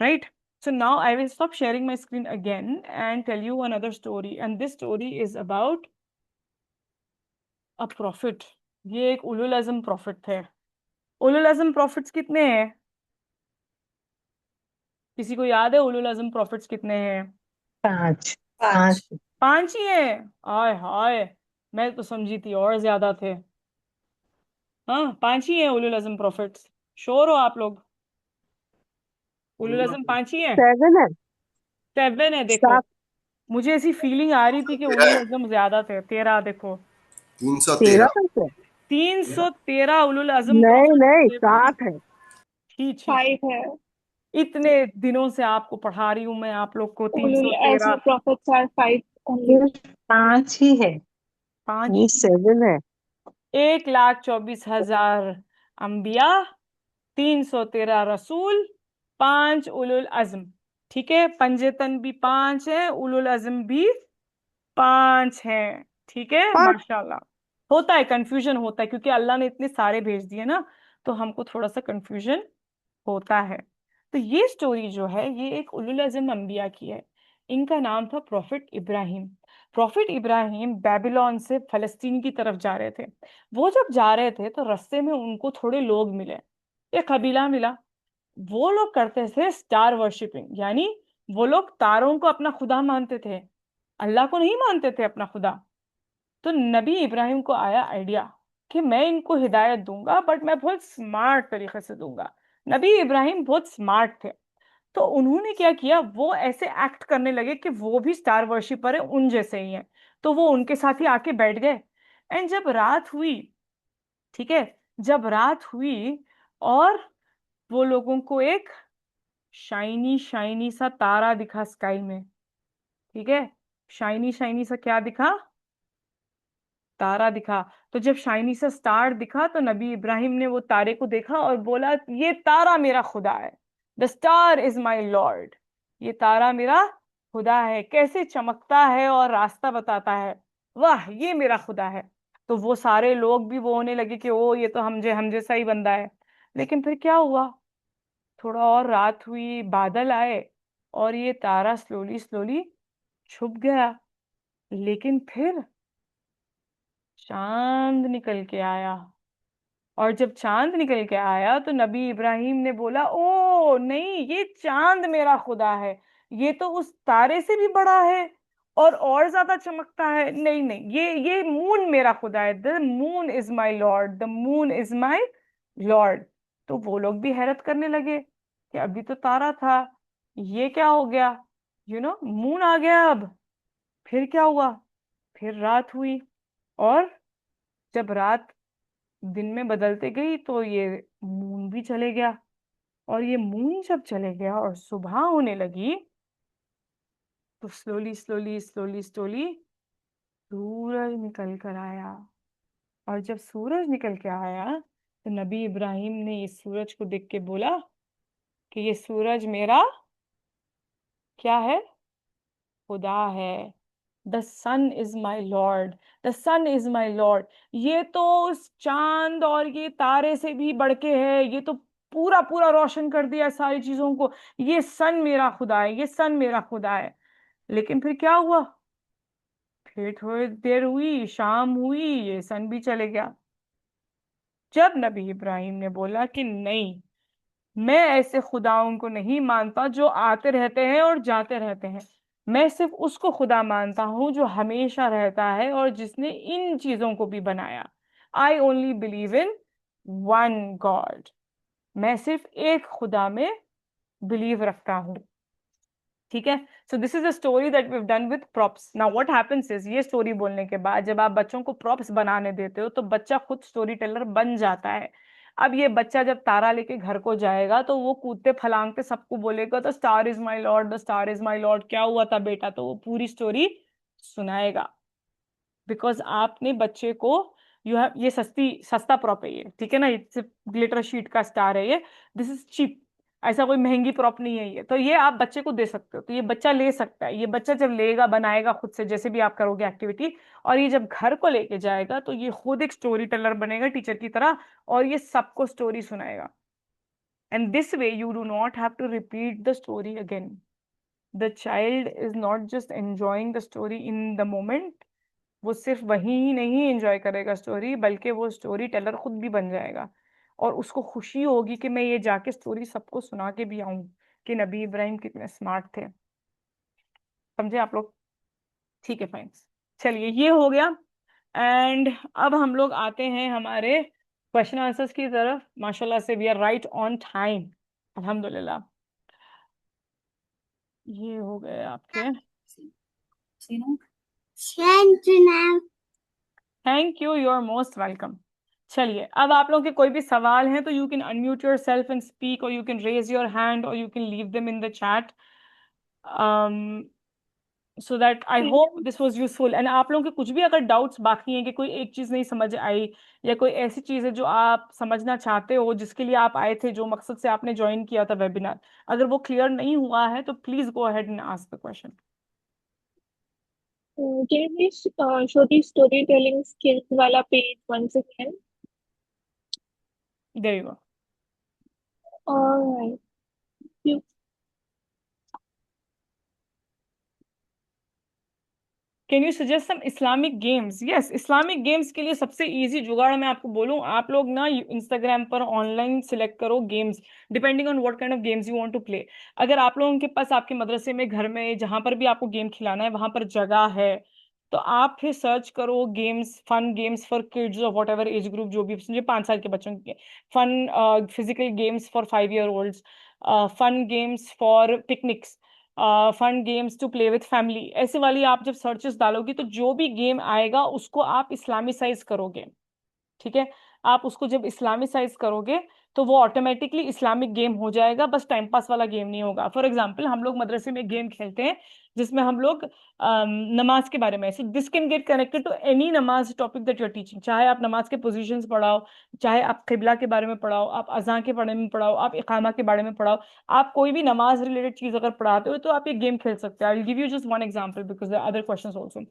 Right. So now I will stop sharing my screen again and tell you another story. And this story is about a prophet. ये एक उलुल अज़म prophet थे. उलुल अज़म prophets कितने हैं? किसी को याद है उलुल अज़म prophets कितने हैं? 5 5. 5 ही हैं. आय हाय, मैं तो समझी थी और ज्यादा थे. हाँ, 5 ही हैं उलुल अज़म prophets. श्योर हो आप लोग? उलुल अज़म 5 ही हैं? 7 है. 7 है. देखो, 7 मुझे ऐसी फीलिंग आ रही थी कि उलुल अज़म ज्यादा थे. 13. देखो, 13 313. कैसे? 313 उलुल अज़म नहीं prophets नहीं थे. 7 है. ठीक ठीक. 5 है. इतने दिनों से आपको पढ़ा रही हूं मैं आप लोग को Ulul Azmi 313 prophets are 5 only. सिर्फ 5 ही है, 5 ये 7 है। 1,24,000 अंबिया, 313 रसूल, 5 उलुल अज़्म। ठीक है, पंजेतन भी 5 है, उलुल अज़्म भी 5 है। ठीक है, 5 माशाल्लाह। होता है, कंफ्यूजन होता है क्योंकि अल्लाह ने इतने सारे भेज दिए ना, तो हमको थोड़ा सा कंफ्यूजन होता है। तो ये स्टोरी जो है ये एक उलुल अज़्म अंबिया की है। इनका नाम था profit Ibrahim. Profit Ibrahim Babylon से फलस्तीन की तरफ जा रहे थे। वो जब जा रहे थे तो रास्ते में उनको थोड़े लोग मिले, एक कबीला मिला। वो लोग करते थे स्टार वर्शिपिंग, यानी वो लोग तारों को अपना खुदा मानते थे, अल्लाह को नहीं मानते थे अपना खुदा। तो नबी इब्राहिम को आया आइडिया कि मैं इनको हिदायत दूंगा, बट मैं बहुत स्मार्ट तरीके से दूंगा। नबी इब्राहिम बहुत स्मार्ट थे। तो उन्होंने क्या किया, वो ऐसे एक्ट करने लगे कि वो भी स्टार वर्शिपर है, उन जैसे ही हैं। तो वो उनके साथ ही आके बैठ गए। एंड जब रात हुई, ठीक है, जब रात हुई और वो लोगों को एक शाइनी शाइनी सा तारा दिखा स्काई में। ठीक है, शाइनी शाइनी सा क्या दिखा, तारा दिखा। तो जब शाइनी सा स्टार दिखा तो नबी इब्राहिम ने वो तारे को देखा और बोला, ये तारा मेरा खुदा है, the star is my lord. ये तारा मेरा खुदा है, कैसे चमकता है और रास्ता बताता है, वाह ये मेरा खुदा है। तो वो सारे लोग भी वो होने लगे कि ओ ये तो हम जैसा ही बंदा है। लेकिन फिर क्या हुआ, थोड़ा और रात हुई, बादल आए और ये तारा स्लोली स्लोली छुप गया। लेकिन फिर चांद निकल के आया। और जब चांद निकल के आया तो नबी इब्राहिम ने बोला, ओ नहीं, ये चांद मेरा खुदा है, ये तो उस तारे से भी बड़ा है और ज्यादा चमकता है। नहीं नहीं, ये मून मेरा खुदा है, the moon is my lord, the moon is my Lord. तो वो लोग भी हैरत करने लगे कि अभी तो तारा था, ये क्या हो गया, मून आ गया अब। फिर क्या हुआ, फिर रात हुई और जब रात दिन में बदलते गई तो ये मून भी चले गया। और ये मून जब चले गया और सुबह होने लगी तो स्लोली स्लोली स्लोली स्लोली सूरज निकल कर आया। और जब सूरज निकल के आया तो नबी इब्राहिम ने इस सूरज को देख के बोला कि ये सूरज मेरा क्या है, खुदा है। The sun is my lord, the sun is my lord. ये तो उस चांद और ये तारे से भी बढ़ के है, ये तो पूरा पूरा रोशन कर दिया सारी चीजों को। ये सन मेरा खुदा है, ये सन मेरा खुदा है। लेकिन फिर क्या हुआ, फिर थोड़ी देर हुई, शाम हुई, ये सन भी चले गया। जब नबी इब्राहिम ने बोला कि नहीं, मैं ऐसे खुदाओं को नहीं मानता जो आते रहते हैं और जाते रहते हैं, मैं सिर्फ उसको खुदा मानता हूं जो हमेशा रहता है और जिसने इन चीजों को भी बनाया। I only believe in one God. मैं सिर्फ एक खुदा में बिलीव रखता हूँ। ठीक है, so this is a story that we done with props. Now what happens is, ये स्टोरी बोलने के बाद जब आप बच्चों को प्रॉप्स बनाने देते हो तो बच्चा खुद स्टोरी टेलर बन जाता है। अब ये बच्चा जब तारा लेके घर को जाएगा तो वो कूदते फलांगते सबको बोलेगा, the star is my lord, the star is my Lord, क्या हुआ था बेटा, तो वो पूरी स्टोरी सुनाएगा। बिकॉज आपने बच्चे को, यू हैव, ये सस्ता प्रॉप है ये, ठीक है ना, ये सिर्फ ग्लिटर शीट का स्टार है ये, दिस इज चीप, ऐसा कोई महंगी प्रॉप नहीं है ये। तो ये आप बच्चे को दे सकते हो, तो ये बच्चा ले सकता है। ये बच्चा जब लेगा, बनाएगा खुद से, जैसे भी आप करोगे एक्टिविटी, और ये जब घर को लेके जाएगा तो ये खुद एक स्टोरी टेलर बनेगा टीचर की तरह, और ये सबको स्टोरी सुनाएगा। And this way you do not have to repeat the story again. The child is not just enjoying the story in the moment, वो सिर्फ वही ही नहीं एंजॉय करेगा स्टोरी, बल्कि वो स्टोरी टेलर खुद भी बन जाएगा। और उसको खुशी होगी कि मैं ये जाके स्टोरी सबको सुना के भी आऊं कि नबी इब्राहिम कितने स्मार्ट थे। समझे आप लोग? ठीक है, फाइन। चलिए, ये हो गया। एंड अब हम लोग आते हैं हमारे क्वेश्चन आंसर्स की तरफ। माशाल्लाह से we are right on time, अल्हम्दुलिल्लाह। ये हो गए आपके। Thank you, you are most welcome. चलिए, अब आप लोगों के कोई भी सवाल हैं तो you can unmute yourself and speak, और you can raise your hand, और you can leave them in the chat, so that I hope this was useful. And आप लोगों के कुछ भी अगर डाउट्स बाकी हैं कि कोई एक चीज़ नहीं समझ आई, या कोई ऐसी चीज़ है जो आप समझना चाहते हो, जिसके लिए आप आए थे, जो मकसद से आपने ज्वाइन किया था वेबिनार, अगर वो क्लियर नहीं हुआ है तो please go ahead and ask the question. Can you please show the storytelling skills wala page once again? There you go. All right. You. Can you suggest some Islamic games? Yes, Islamic games के लिए सबसे easy जुगाड़ मैं आपको बोलूं, आप लोग ना इंस्टाग्राम पर ऑनलाइन सिलेक्ट करो games, depending on what kind of games you want to play. अगर आप लोगों के पास आपके मदरसे में, घर में, जहां पर भी आपको गेम खिलाना है वहां पर जगह है, तो आप फिर सर्च करो games, fun games for kids और वॉट एवर एज ग्रुप, जो भी समझे 5 साल के बच्चों के, fun physical games for 5 year olds, fun games for picnics, fun games to play with family, ऐसे वाली आप जब सर्चेस डालोगी तो जो भी गेम आएगा उसको आप इस्लामिसाइज करोगे। ठीक है, आप उसको जब इस्लामिसाइज करोगे तो वो ऑटोमेटिकली इस्लामिक गेम हो जाएगा, बस टाइम पास वाला गेम नहीं होगा। फॉर एग्जाम्पल, हम लोग मदरसे में गेम खेलते हैं जिसमें हम लोग नमाज के बारे में, so this can get connected to any नमाज topic that you are teaching, चाहे आप नमाज के पोजीशंस पढ़ाओ, चाहे आप किबला के बारे में पढ़ाओ, आप अज़ां के बारे में पढ़ाओ, आप इकामा के बारे में पढ़ाओ, आप कोई भी नमाज रिलेटेड चीज अगर पढ़ाते हो तो आप ये गेम खेल सकते हो। I will give you just one example because there are other questions also.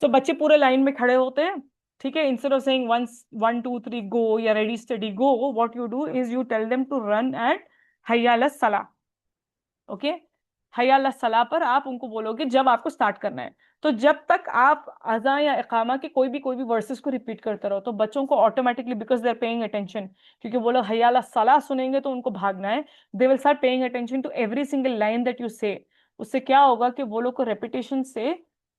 तो बच्चे पूरे लाइन में खड़े होते हैं, ठीक है, इंस्टेड ऑफ सेइंग 1 2 3 गो या ready steady go, what you do is you tell them to run at हय्या अलस सला। ओके, हय्या अलस सला पर आप उनको बोलोगे जब आपको स्टार्ट करना है। तो जब तक आप अज़ां या इकामा के कोई भी वर्सेस को रिपीट करते रहो तो बच्चों को automatically, because they are paying attention, क्योंकि वो लोग हय्या अलस सला सुनेंगे तो उनको भागना है, they will start paying attention to every single line that you say. उससे क्या होगा कि वो लोग को रेपिटेशन से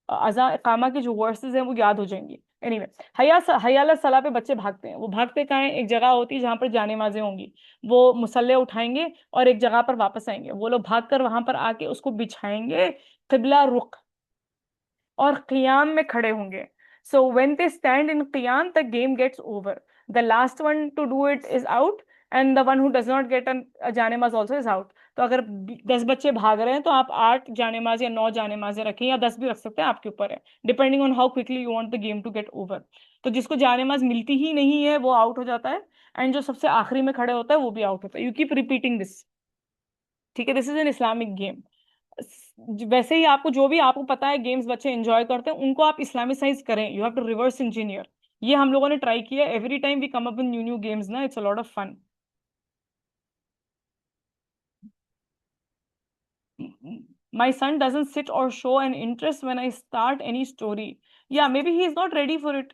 अज़ां इकामा के जो वर्सेस हैं वो याद हो जाएंगी। एनीवे, हय्या अलस सला पे बच्चे भागते हैं। वो भागते कहाँ हैं? एक जगह होती है जहां पर जानेमाजें होंगी, वो मुसल्ले उठाएंगे और एक जगह पर वापस आएंगे, वो लोग भागकर वहां पर आके उसको बिछाएंगे किबला रुख, और क़ियाम में खड़े होंगे। So when they stand in क़ियाम the game gets over, the last one to do it is out and the one who does not get a जानेमाज आल्सो इज आउट। तो अगर 10 बच्चे भाग रहे हैं तो आप 8 जानेमाज या 9 जानेमाजें रखें, या 10 भी रख सकते हैं, आपके ऊपर है, depending on how quickly you want the game to get over. तो जिसको जानेमाज मिलती ही नहीं है वो आउट हो जाता है, एंड जो सबसे आखिरी में खड़े होता है वो भी आउट होता है। यू कीप रिपीटिंग दिस, ठीक है, this is an Islamic game. वैसे ही आपको जो भी आपको पता है गेम्स बच्चे एंजॉय करते हैं उनको आप इस्लामिसाइज करें, you have to reverse engineer. ये हम लोगों ने ट्राई किया, every time we come up with new new games ना, it's a lot of fun. My son doesn't sit or show an interest when I start any story. Yeah, maybe he is not ready for it.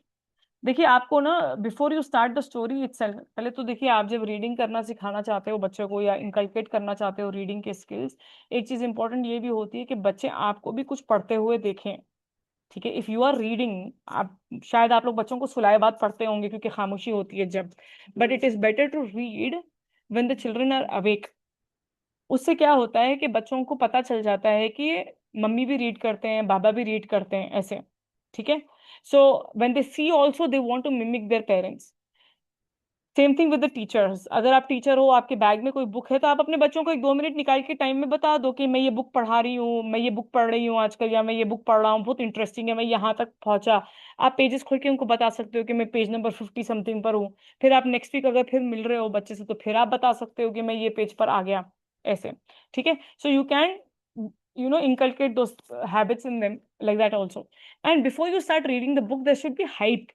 देखिए, आपको ना before you start the story itself, पहले तो देखिए, आप जब reading करना सिखाना चाहते हो बच्चों को या इनकलकेट करना चाहते हो रीडिंग के स्किल्स, एक चीज इंपॉर्टेंट ये भी होती है कि बच्चे आपको भी कुछ पढ़ते हुए देखें। ठीक है, इफ यू आर रीडिंग, आप शायद आप लोग बच्चों को सुलाए बात पढ़ते होंगे क्योंकि खामोशी होती है जब, but it is better to read when the children are awake. उससे क्या होता है कि बच्चों को पता चल जाता है कि मम्मी भी रीड करते हैं, बाबा भी रीड करते हैं, ऐसे। ठीक है, so when they see also they want to mimic their parents. Same thing with the teachers, अगर आप टीचर हो, आपके बैग में कोई बुक है तो आप अपने बच्चों को 1 2 मिनट निकाल के टाइम में बता दो कि मैं ये बुक पढ़ा रही हूँ, मैं ये बुक पढ़ रही हूँ आजकल, या मैं ये बुक पढ़ रहा हूँ, बहुत इंटरेस्टिंग है, मैं यहाँ तक पहुंचा। आप पेजेस खोल के उनको बता सकते हो कि मैं पेज नंबर 50 समथिंग पर हूँ। फिर आप नेक्स्ट वीक अगर फिर मिल रहे हो बच्चे से तो फिर आप बता सकते हो कि मैं ये पेज पर आ गया, ऐसे। ठीक है, so you can inculcate those habits in them like that also. And before you start reading the book there should be hype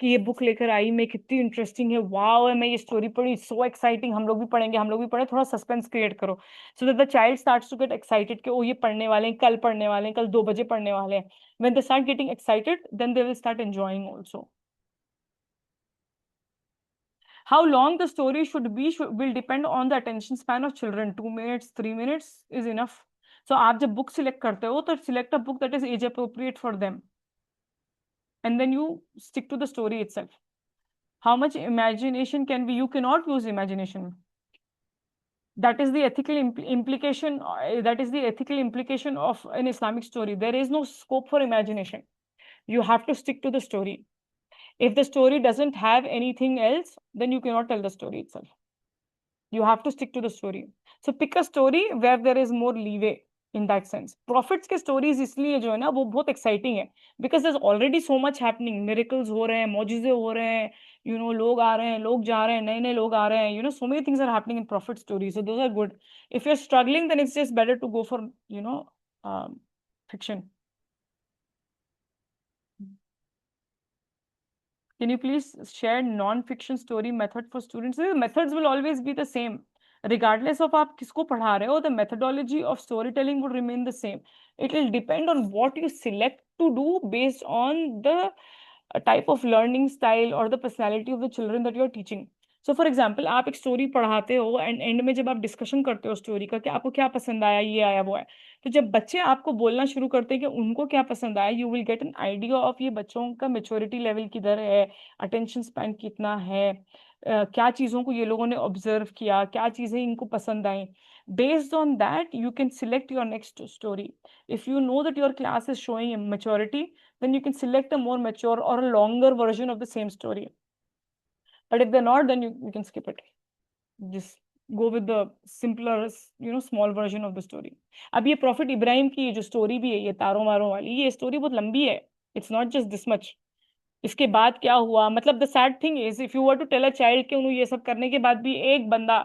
कि ये बुक लेकर आई, मैं कितनी इंटरेस्टिंग है, वाओ है, मैं ये स्टोरी पढ़ी, सो एक्साइटिंग, हम लोग भी पढ़ेंगे, हम लोग भी पढ़े, थोड़ा सस्पेंस क्रिएट करो so that the child starts to get excited कि ओ ये पढ़ने वाले हैं, कल पढ़ने वाले हैं, कल 2 बजे पढ़ने वाले हैं। When they start getting excited then they will start enjoying also. How long the story should be will depend on the attention span of children. 2 minutes, 3 minutes is enough. So आप जब बुक सिलेक्ट करते हो तो select a book that is age appropriate for them, and then you stick to the story itself. How much imagination can be? You cannot use imagination. That is the ethical implication. That is the ethical implication of an Islamic story. There is no scope for imagination. You have to stick to the story. If the story doesn't have anything else, then you cannot tell the story itself. You have to stick to the story. So pick a story where there is more leeway in that sense. Prophets के stories इसलिए जो है ना वो बहुत exciting है, because there's already so much happening. Miracles हो रहे हैं, मौजूज़े हो रहे हैं, you know, लोग आ रहे हैं, लोग जा रहे हैं, नए नए लोग आ रहे हैं, you know, so many things are happening in prophet stories. So those are good. If you're struggling, then it's just better to go for, you know, fiction. Can you please share non-fiction story method for students? The methods will always be the same. Regardless of आप किसको पढ़ा रहे हो, the methodology of storytelling would remain the same. It will depend on what you select to do based on the type of learning style or the personality of the children that you are teaching. So for example, आप एक story पढ़ाते हो and and में जब आप discussion करते हो story का कि आपको क्या पसंद आया, ये आया, वो आया, तो जब बच्चे आपको बोलना शुरू करते हैं कि उनको क्या पसंद आया, you will get an idea of ये बच्चों का मेच्योरिटी लेवल किधर है, अटेंशन स्पैन कितना है, क्या चीज़ों को ये लोगों ने ऑब्जर्व किया, क्या चीज़ें इनको पसंद आई. Based on that, you can select your next story. If you know that your class is showing maturity, then you can select a more mature or a longer version of the same story. But if they're not, then you can skip it. Just go with the simpler, you know, small version of the story. अब ये profit Ibrahim की जो story भी है, ये तारों मारों वाली, ये स्टोरी बहुत लंबी है. It's not just this much. इसके बाद क्या हुआ, मतलब the sad thing is if you were to tell a child कि उन्होंने ये सब करने के बाद भी एक बंदा,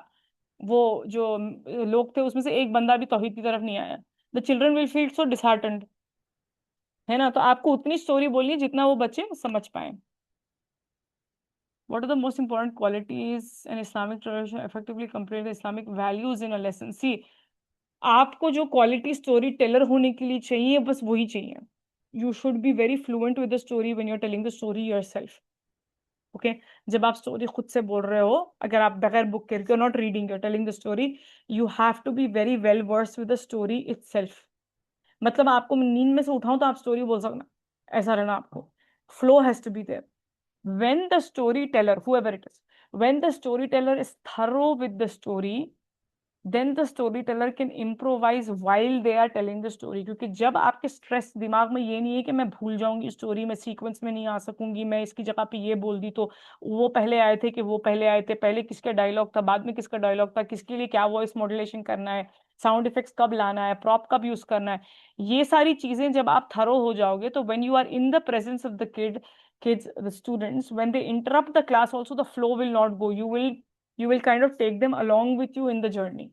वो जो लोग थे उसमें से एक बंदा भी तौहीद की तरफ नहीं आया, the children will feel so disheartened, है ना. तो आपको उतनी स्टोरी बोलनी है जितना वो बच्चे समझ पाए. What are the most important qualities an Islamic tradition effectively convey the Islamic values in a lesson? See, आपको जो क्वालिटी स्टोरी टेलर होने के लिए चाहिए बस वही चाहिए. You should be very fluent with the story when you're telling the story yourself. Okay? जब आप स्टोरी खुद से बोल रहे हो, अगर आप बगैर बुक के, you're not reading, you're telling the story, you have to be very well versed with the story itself. मतलब आपको नींद में से उठाऊं तो आप स्टोरी बोल सकना, ऐसा रहना आपको. Flow has to be there. When the storyteller, whoever it is, when the storyteller is thorough with the story, then the storyteller can improvise while they are telling the story. क्योंकि जब आपके stress दिमाग में ये नहीं है कि मैं भूल जाऊंगी स्टोरी में, सीक्वेंस में नहीं आ सकूंगी, मैं इसकी जगह पे ये बोल दी तो वो पहले आए थे कि वो पहले आए थे, पहले किसका डायलॉग था, बाद में किसका डायलॉग था, किसके लिए क्या वॉइस मॉड्यूलेशन करना है, साउंड इफेक्ट्स कब लाना है, प्रॉप कब यूज करना है, ये सारी चीजें जब आप थरो हो जाओगे तो when you are in the presence of the kids, the students, when they interrupt the class also, the flow will not go. You will kind of take them along with you in the journey.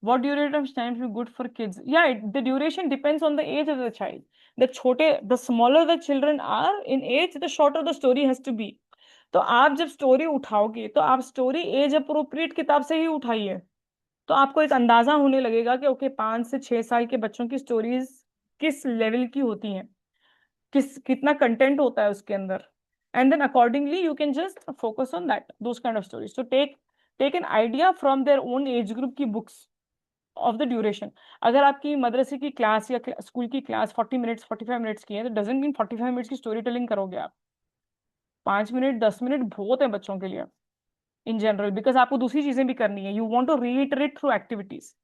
What duration of time should be good for kids? Yeah, the duration depends on the age of the child. The smaller the children are in age, the shorter the story has to be. तो आप जब story उठाओगे तो आप story age appropriate किताब से ही उठाइए, तो आपको एक अंदाजा होने लगेगा कि ओके 5 से 6 साल के बच्चों की स्टोरीज किस लेवल की होती हैं, कितना कंटेंट होता है उसके अंदर, and then accordingly you can just focus on that, those kind of stories. So take an idea from their own age group की books of the duration. अगर आपकी मदरसे की क्लास या स्कूल की क्लास 40 मिनट्स 45 मिनट्स की है तो डजंट मीन 45 मिनट्स की स्टोरी टेलिंग करोगे आप. 5 मिनट 10 मिनट बहुत है बच्चों के लिए इन जनरल, बिकॉज आपको दूसरी चीजें भी करनी है. You want to reiterate through activities.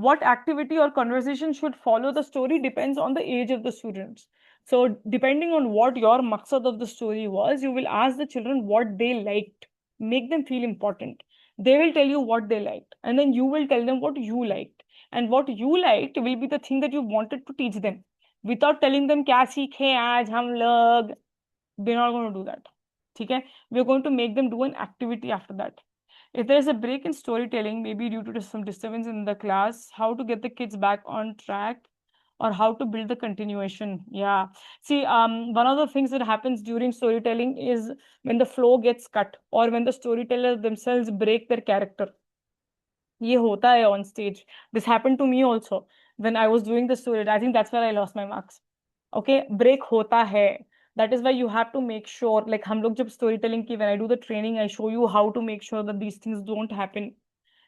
What activity or conversation should follow the story depends on the age of the students. So depending on what your maqsad of the story was, you will ask the children what they liked, make them feel important. They will tell you what they liked, and then you will tell them what you liked, and what you liked will be the thing that you wanted to teach them, without telling them क्या सीखे आज हम लोग. We're not going to do that. Okay? We're going to make them do an activity after that. If there is a break in storytelling, maybe due to some disturbance in the class, how to get the kids back on track or how to build the continuation? Yeah. See, one of the things that happens during storytelling is when the flow gets cut or when the storytellers themselves break their character. ये होता है on stage. This happened to me also when I was doing the story. I think that's where I lost my marks. Okay, break होता है. That is why you have to make sure, like हम लोग जब storytelling की, when I do the training, I show you how to make sure that these things don't happen.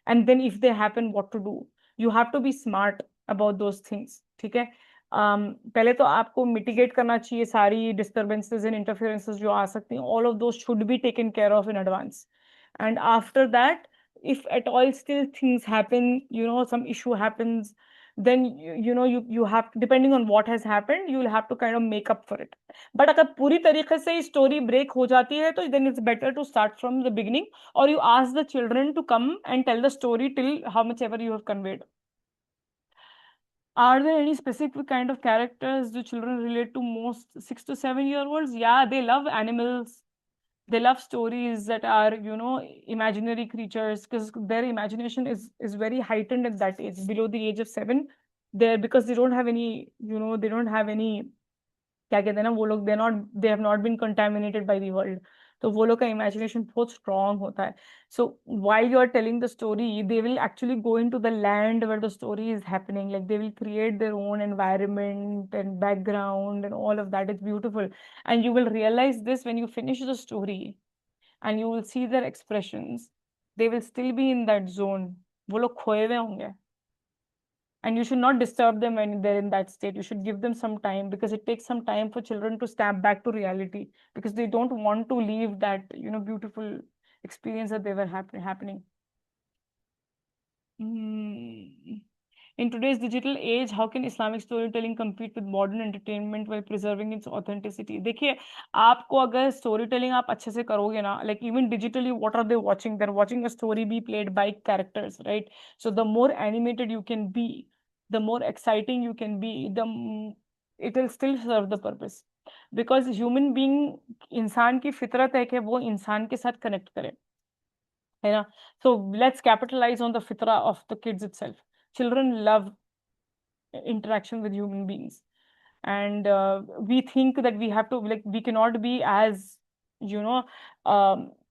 And then if they happen, what to do. You have to be smart about those things. ठीक है. पहले तो आपको mitigate करना चाहिए सारी disturbances and interferences जो आ सकती हैं. All of those should be taken care of in advance. And after that, if at all still things happen, you know, some issue happens, then you have, depending on what has happened, you will have to kind of make up for it. But अगर पूरी तरीके से story break हो जाती है तो then it's better to start from the beginning, or you ask the children to come and tell the story till how much ever you have conveyed. Are there any specific kind of characters do children relate to most? 6 to 7-year-olds? Yeah, they love animals. They love stories that are, imaginary creatures, because their imagination is very heightened at that age, below the age of 7. Because they don't have any, they don't have any, क्या कहते हैं ना वो लोग, they have not been contaminated by the world. तो वो लोग का imagination बहुत strong होता है. So while you are telling the story, they will actually go into the land where the story is happening. Like they will create their own environment and background and all of that. It's beautiful. And you will realize this when you finish the story and you will see their expressions. They will still be in that zone. वो लोग खोए हुए होंगे. And you should not disturb them when they're in that state. You should give them some time, because it takes some time for children to snap back to reality, because they don't want to leave that, beautiful experience that they were happening. In today's digital age, how can Islamic storytelling compete with modern entertainment while preserving its authenticity? देखिए, आपको अगर storytelling आप अच्छे से करोगे ना, like even digitally, what are they watching? They're watching a story be played by characters, right? So the more animated you can be, the more exciting you can be, it will still serve the purpose. Because human being, इंसान की फितरत है कि वो इंसान के साथ connect करे, है ना? So let's capitalize on the fitra of the kids itself. Children love interaction with human beings, and we think that we have to, like, we cannot be as,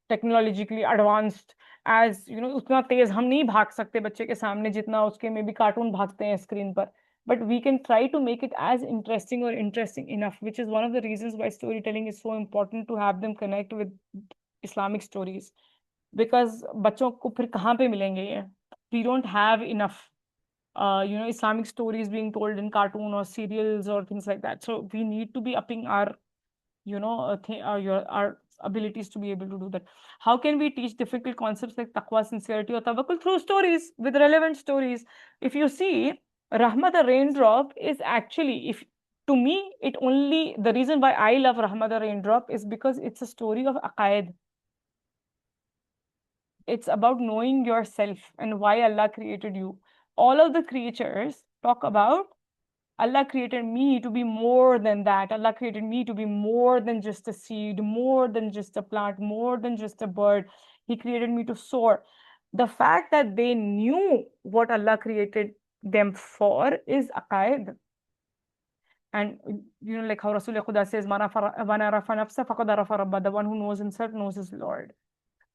technologically advanced as, उतना तेज हम नहीं भाग सकते बच्चे के सामने जितना उसके में भी कार्टून भागते हैं स्क्रीन पर. But we can try to make it as interesting or interesting enough, which is one of the reasons why storytelling is so important, to have them connect with Islamic stories. Because बच्चों को फिर कहाँ पे मिलेंगे ये? We don't have enough Islamic stories being told in cartoon or serials or things like that. So we need to be upping our, our abilities to be able to do that. How can we teach difficult concepts like taqwa, sincerity, or tawakkul? Through stories, with relevant stories. If you see, Rahma the Raindrop is actually, to me, the reason why I love Rahma the Raindrop is because it's a story of aqaid. It's about knowing yourself and why Allah created you. All of the creatures talk about Allah created me to be more than that. Allah created me to be more than just a seed, more than just a plant, more than just a bird. He created me to soar. The fact that they knew what Allah created them for is aqaid. And like how Rasul Khuda says, the one who knows himself knows his Lord.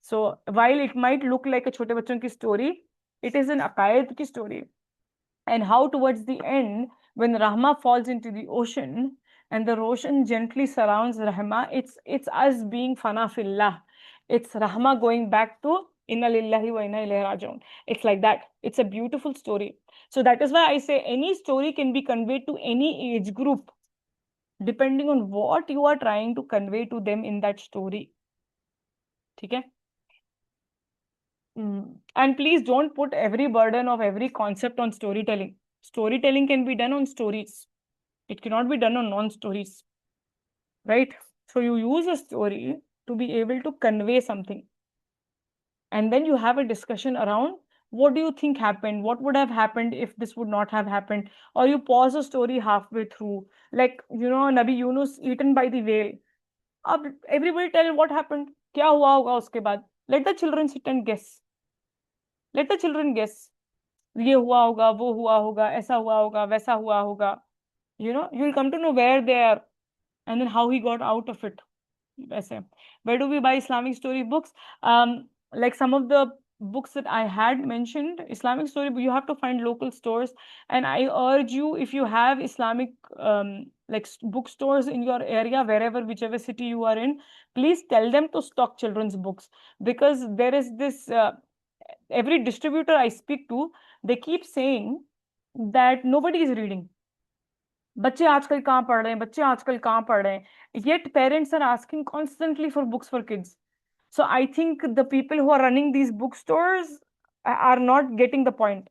So while it might look like a chote bachon ki story, it is an aqaid ki story. And how towards the end, when Rahma falls into the ocean and the ocean gently surrounds Rahma, it's us being fana fillah. It's Rahma going back to inna lillahi wa inna ilayhi raji'un. It's like that. It's a beautiful story. So that is why I say any story can be conveyed to any age group, depending on what you are trying to convey to them in that story. Okay? And please don't put every burden of every concept on storytelling. Storytelling can be done on stories. It cannot be done on non-stories, right? So you use a story to be able to convey something. And then you have a discussion around, what do you think happened? What would have happened if this would not have happened? Or you pause a story halfway through. Like, Nabi Yunus eaten by the whale. Everybody tell what happened. Kya hua hoga uske baad? Let the children sit and guess. Let the children guess. ये हुआ होगा, वो हुआ होगा, ऐसा हुआ होगा, वैसा हुआ होगा. You'll come to know where they are and then how he got out of it. Where do we buy Islamic story books? Like some of the books that I had mentioned, Islamic story, you have to find local stores. And I urge you, if you have Islamic like bookstores in your area, whichever city you are in, please tell them to stock children's books. Because there is this, every distributor I speak to, they keep saying that nobody is reading. बच्चे आजकल कहाँ पढ़ रहे हैं, बच्चे आजकल कहाँ पढ़ रहे हैं, yet parents are asking constantly for books for kids. So I think the people who are running these bookstores are not getting the point.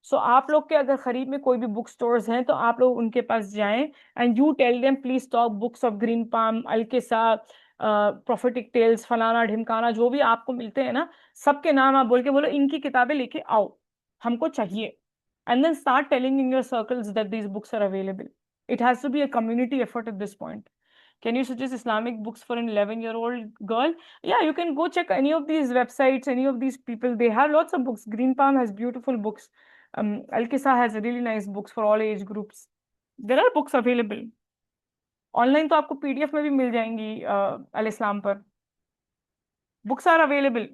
सो आप लोग के अगर करीब में कोई भी बुक स्टोर्स हैं तो आप लोग उनके पास जाएं and you tell them please stock books of Green Palm, अलकिसा, प्रोफेटिक टेल्स, फलाना ढिमकाना, जो भी आपको मिलते हैं ना, सबके नाम आप बोल के बोलो इनकी किताबें लेके आओ, हमको चाहिए. And then start telling in your circles that these books are available. It has to be a community effort at this point. Can you suggest Islamic books for an 11-year-old girl? Yeah, you can go check any of these websites, any of these people. They have lots of books. Green Palm has beautiful books. Al-Qissa has really nice books for all age groups. There are books available. Online तो आपको PDF में भी मिल जाएंगी Al-Islam पर. Books are available.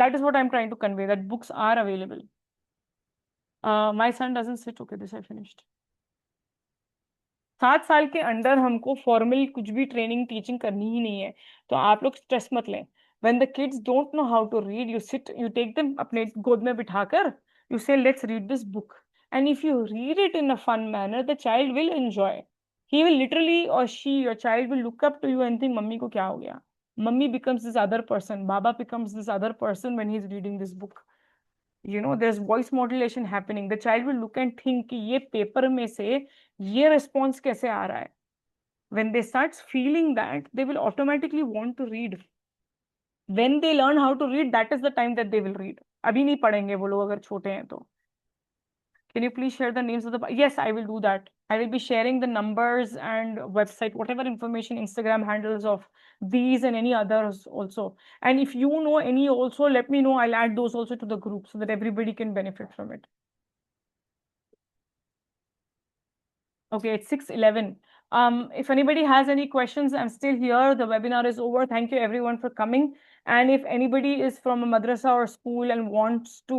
That is what I'm trying to convey, that books are available. My son doesn't sit. Okay, this I finished. 7 साल के under हमको formal कुछ भी ट्रेनिंग टीचिंग करनी ही नहीं है, तो आप लोग स्ट्रेस मत लें. When the kids don't know how to read, you sit, you take them अपने गोद में बिठाकर, you say let's read this book, and if you read it in a fun manner the child will enjoy. He will literally, और she, your child will look up to you and think mummy को क्या हो गया. Mummy becomes this other person, baba becomes this other person when he's reading this book. There's voice modulation happening. The child will look and think कि ये paper में से ये response कैसे आ रहा है. When they start feeling that, they will automatically want to read. When they learn how to read, that is the time that they will read. अभी नहीं पढ़ेंगे वो लोग अगर छोटे हैं तो. Can you please share the names of the... Yes, I will do that. I will be sharing the numbers and website, whatever information, Instagram handles of these and any others also. And if you know any also, let me know. I'll add those also to the group so that everybody can benefit from it. Okay, it's 6:11. If anybody has any questions, I'm still here. The webinar is over. Thank you everyone for coming. And if anybody is from a madrasa or school and wants to,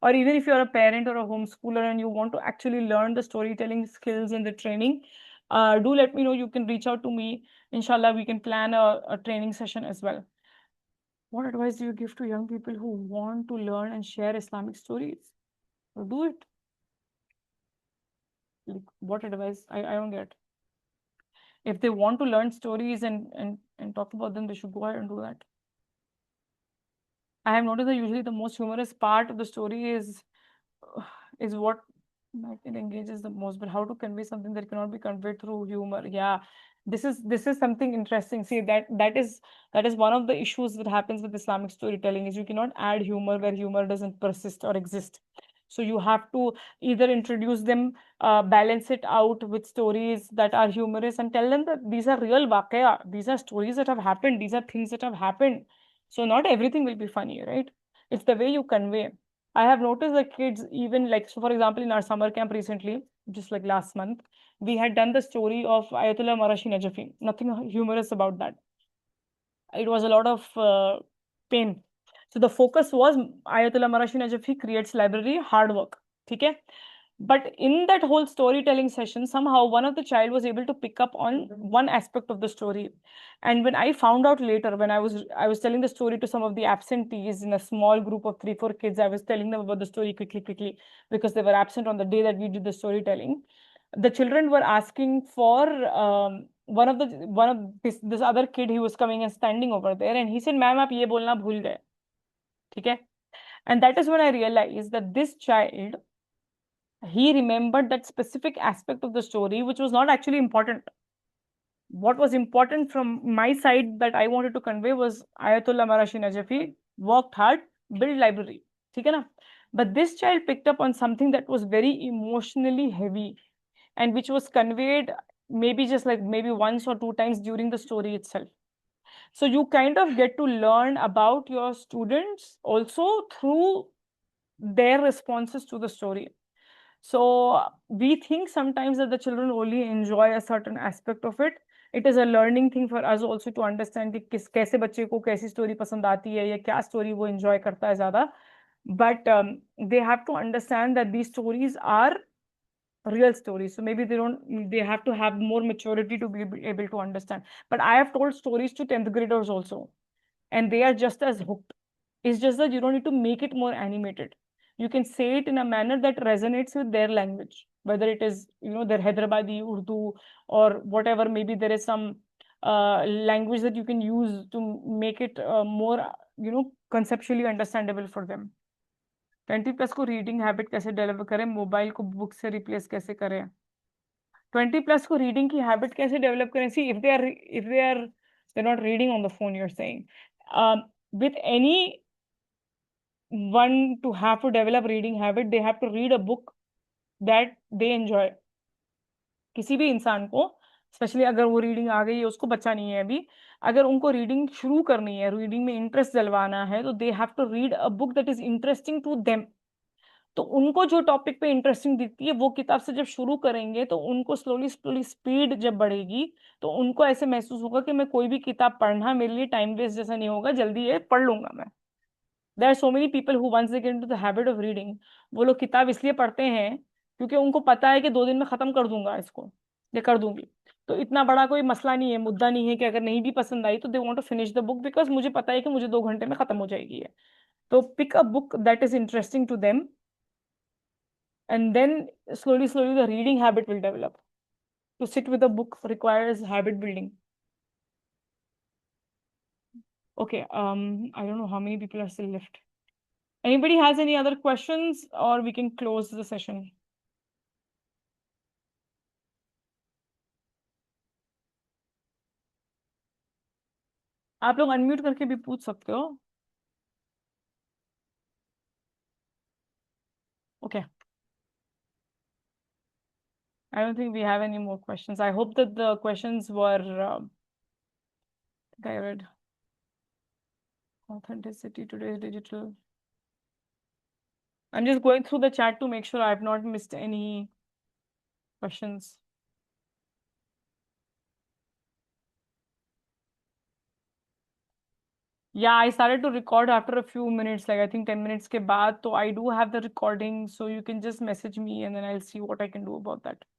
or even if you're a parent or a homeschooler and you want to actually learn the storytelling skills and the training, do let me know. You can reach out to me. Inshallah, we can plan a training session as well. What advice do you give to young people who want to learn and share Islamic stories? Do it. Like, what advice? I don't get. If they want to learn stories and talk about them, they should go ahead and do that. I have noticed that usually the most humorous part of the story is what it engages the most. But how to convey something that cannot be conveyed through humor? Yeah, this is something interesting. See, that is one of the issues that happens with Islamic storytelling, is you cannot add humor where humor doesn't persist or exist. So you have to either introduce them, balance it out with stories that are humorous, and tell them that these are real waqia, these are stories that have happened, these are things that have happened. So not everything will be funny, right? It's the way you convey. I have noticed that kids, even like, so for example, in our summer camp recently, just like last month, we had done the story of Ayatollah Marashi Najafi. Nothing humorous about that. It was a lot of pain. So the focus was Ayatollah Marashi Najafi creates library, hard work. Okay? But in that whole storytelling session, somehow one of the child was able to pick up on one aspect of the story. And when I found out later, when I was telling the story to some of the absentees in a small group of 3-4 kids, I was telling them about the story quickly, because they were absent on the day that we did the storytelling. The children were asking for one of this other kid. He was coming and standing over there, and he said, "Ma'am, आप ये बोलना भूल गए." Okay? And that is when I realized that this child, he remembered that specific aspect of the story, which was not actually important. What was important from my side that I wanted to convey was Ayatollah Marashi Najafi worked hard, built library. Okay, na? But this child picked up on something that was very emotionally heavy, and which was conveyed maybe just like maybe once or 2 times during the story itself. So you kind of get to learn about your students also through their responses to the story. So we think sometimes that the children only enjoy a certain aspect of it. It is a learning thing for us also to understand कि कैसे बच्चे को कैसी story पसंद आती है या क्या story वो enjoy करता है ज़्यादा. But they have to understand that these stories are real stories. So maybe they have to have more maturity to be able to understand. But I have told stories to 10th graders also, and they are just as hooked. It's just that you don't need to make it more animated. You can say it in a manner that resonates with their language, whether it is, their Hyderabadi Urdu or whatever. Maybe there is some language that you can use to make it more, conceptually understandable for them. 20+ को reading habit कैसे develop करें, mobile को book से replace कैसे करें? 20+ को reading की habit कैसे डेवलप करें? सी, if they are they're not reading on the phone, you're saying. With any one to have to develop reading habit, they have to read a book that they enjoy. किसी भी इंसान को, specially अगर वो reading आ गई है, उसको बच्चा नहीं है अभी, अगर उनको रीडिंग शुरू करनी है, रीडिंग में इंटरेस्ट दिलवाना है, तो they have to read a book that is interesting to them. तो उनको जो टॉपिक पे इंटरेस्टिंग दिखती है वो किताब से जब शुरू करेंगे, तो उनको स्लोली स्लोली स्पीड जब बढ़ेगी, तो उनको ऐसे महसूस होगा कि मैं कोई भी किताब पढ़ना मेरे लिए टाइम वेस्ट जैसा नहीं होगा, जल्दी ये पढ़ लूंगा मैं। There are so many people who once they get into the habit of reading, वो लोग किताब इसलिए पढ़ते हैं क्योंकि उनको पता है कि 2 दिन में खत्म कर दूंगा इसको, या कर दूंगी। तो इतना बड़ा कोई मसला नहीं है, मुद्दा नहीं है कि अगर नहीं भी पसंद आई तो they want to finish the book, because मुझे पता है कि मुझे 2 घंटे में खत्म हो जाएगी है। तो pick a book that is interesting to them, and then slowly the reading habit will develop. To sit with a book requires habit building. Okay, I don't know how many people are still left. Anybody has any other questions, or we can close the session? आप लोग unmute करके भी पूछ सकते हो। Okay. I don't think we have any more questions. I hope that the questions were I read authenticity, today's digital. I'm just going through the chat to make sure I've not missed any questions. Yeah, I started to record after a few minutes, like I think 10 minutes ke baad. So I do have the recording, so you can just message me and then I'll see what I can do about that.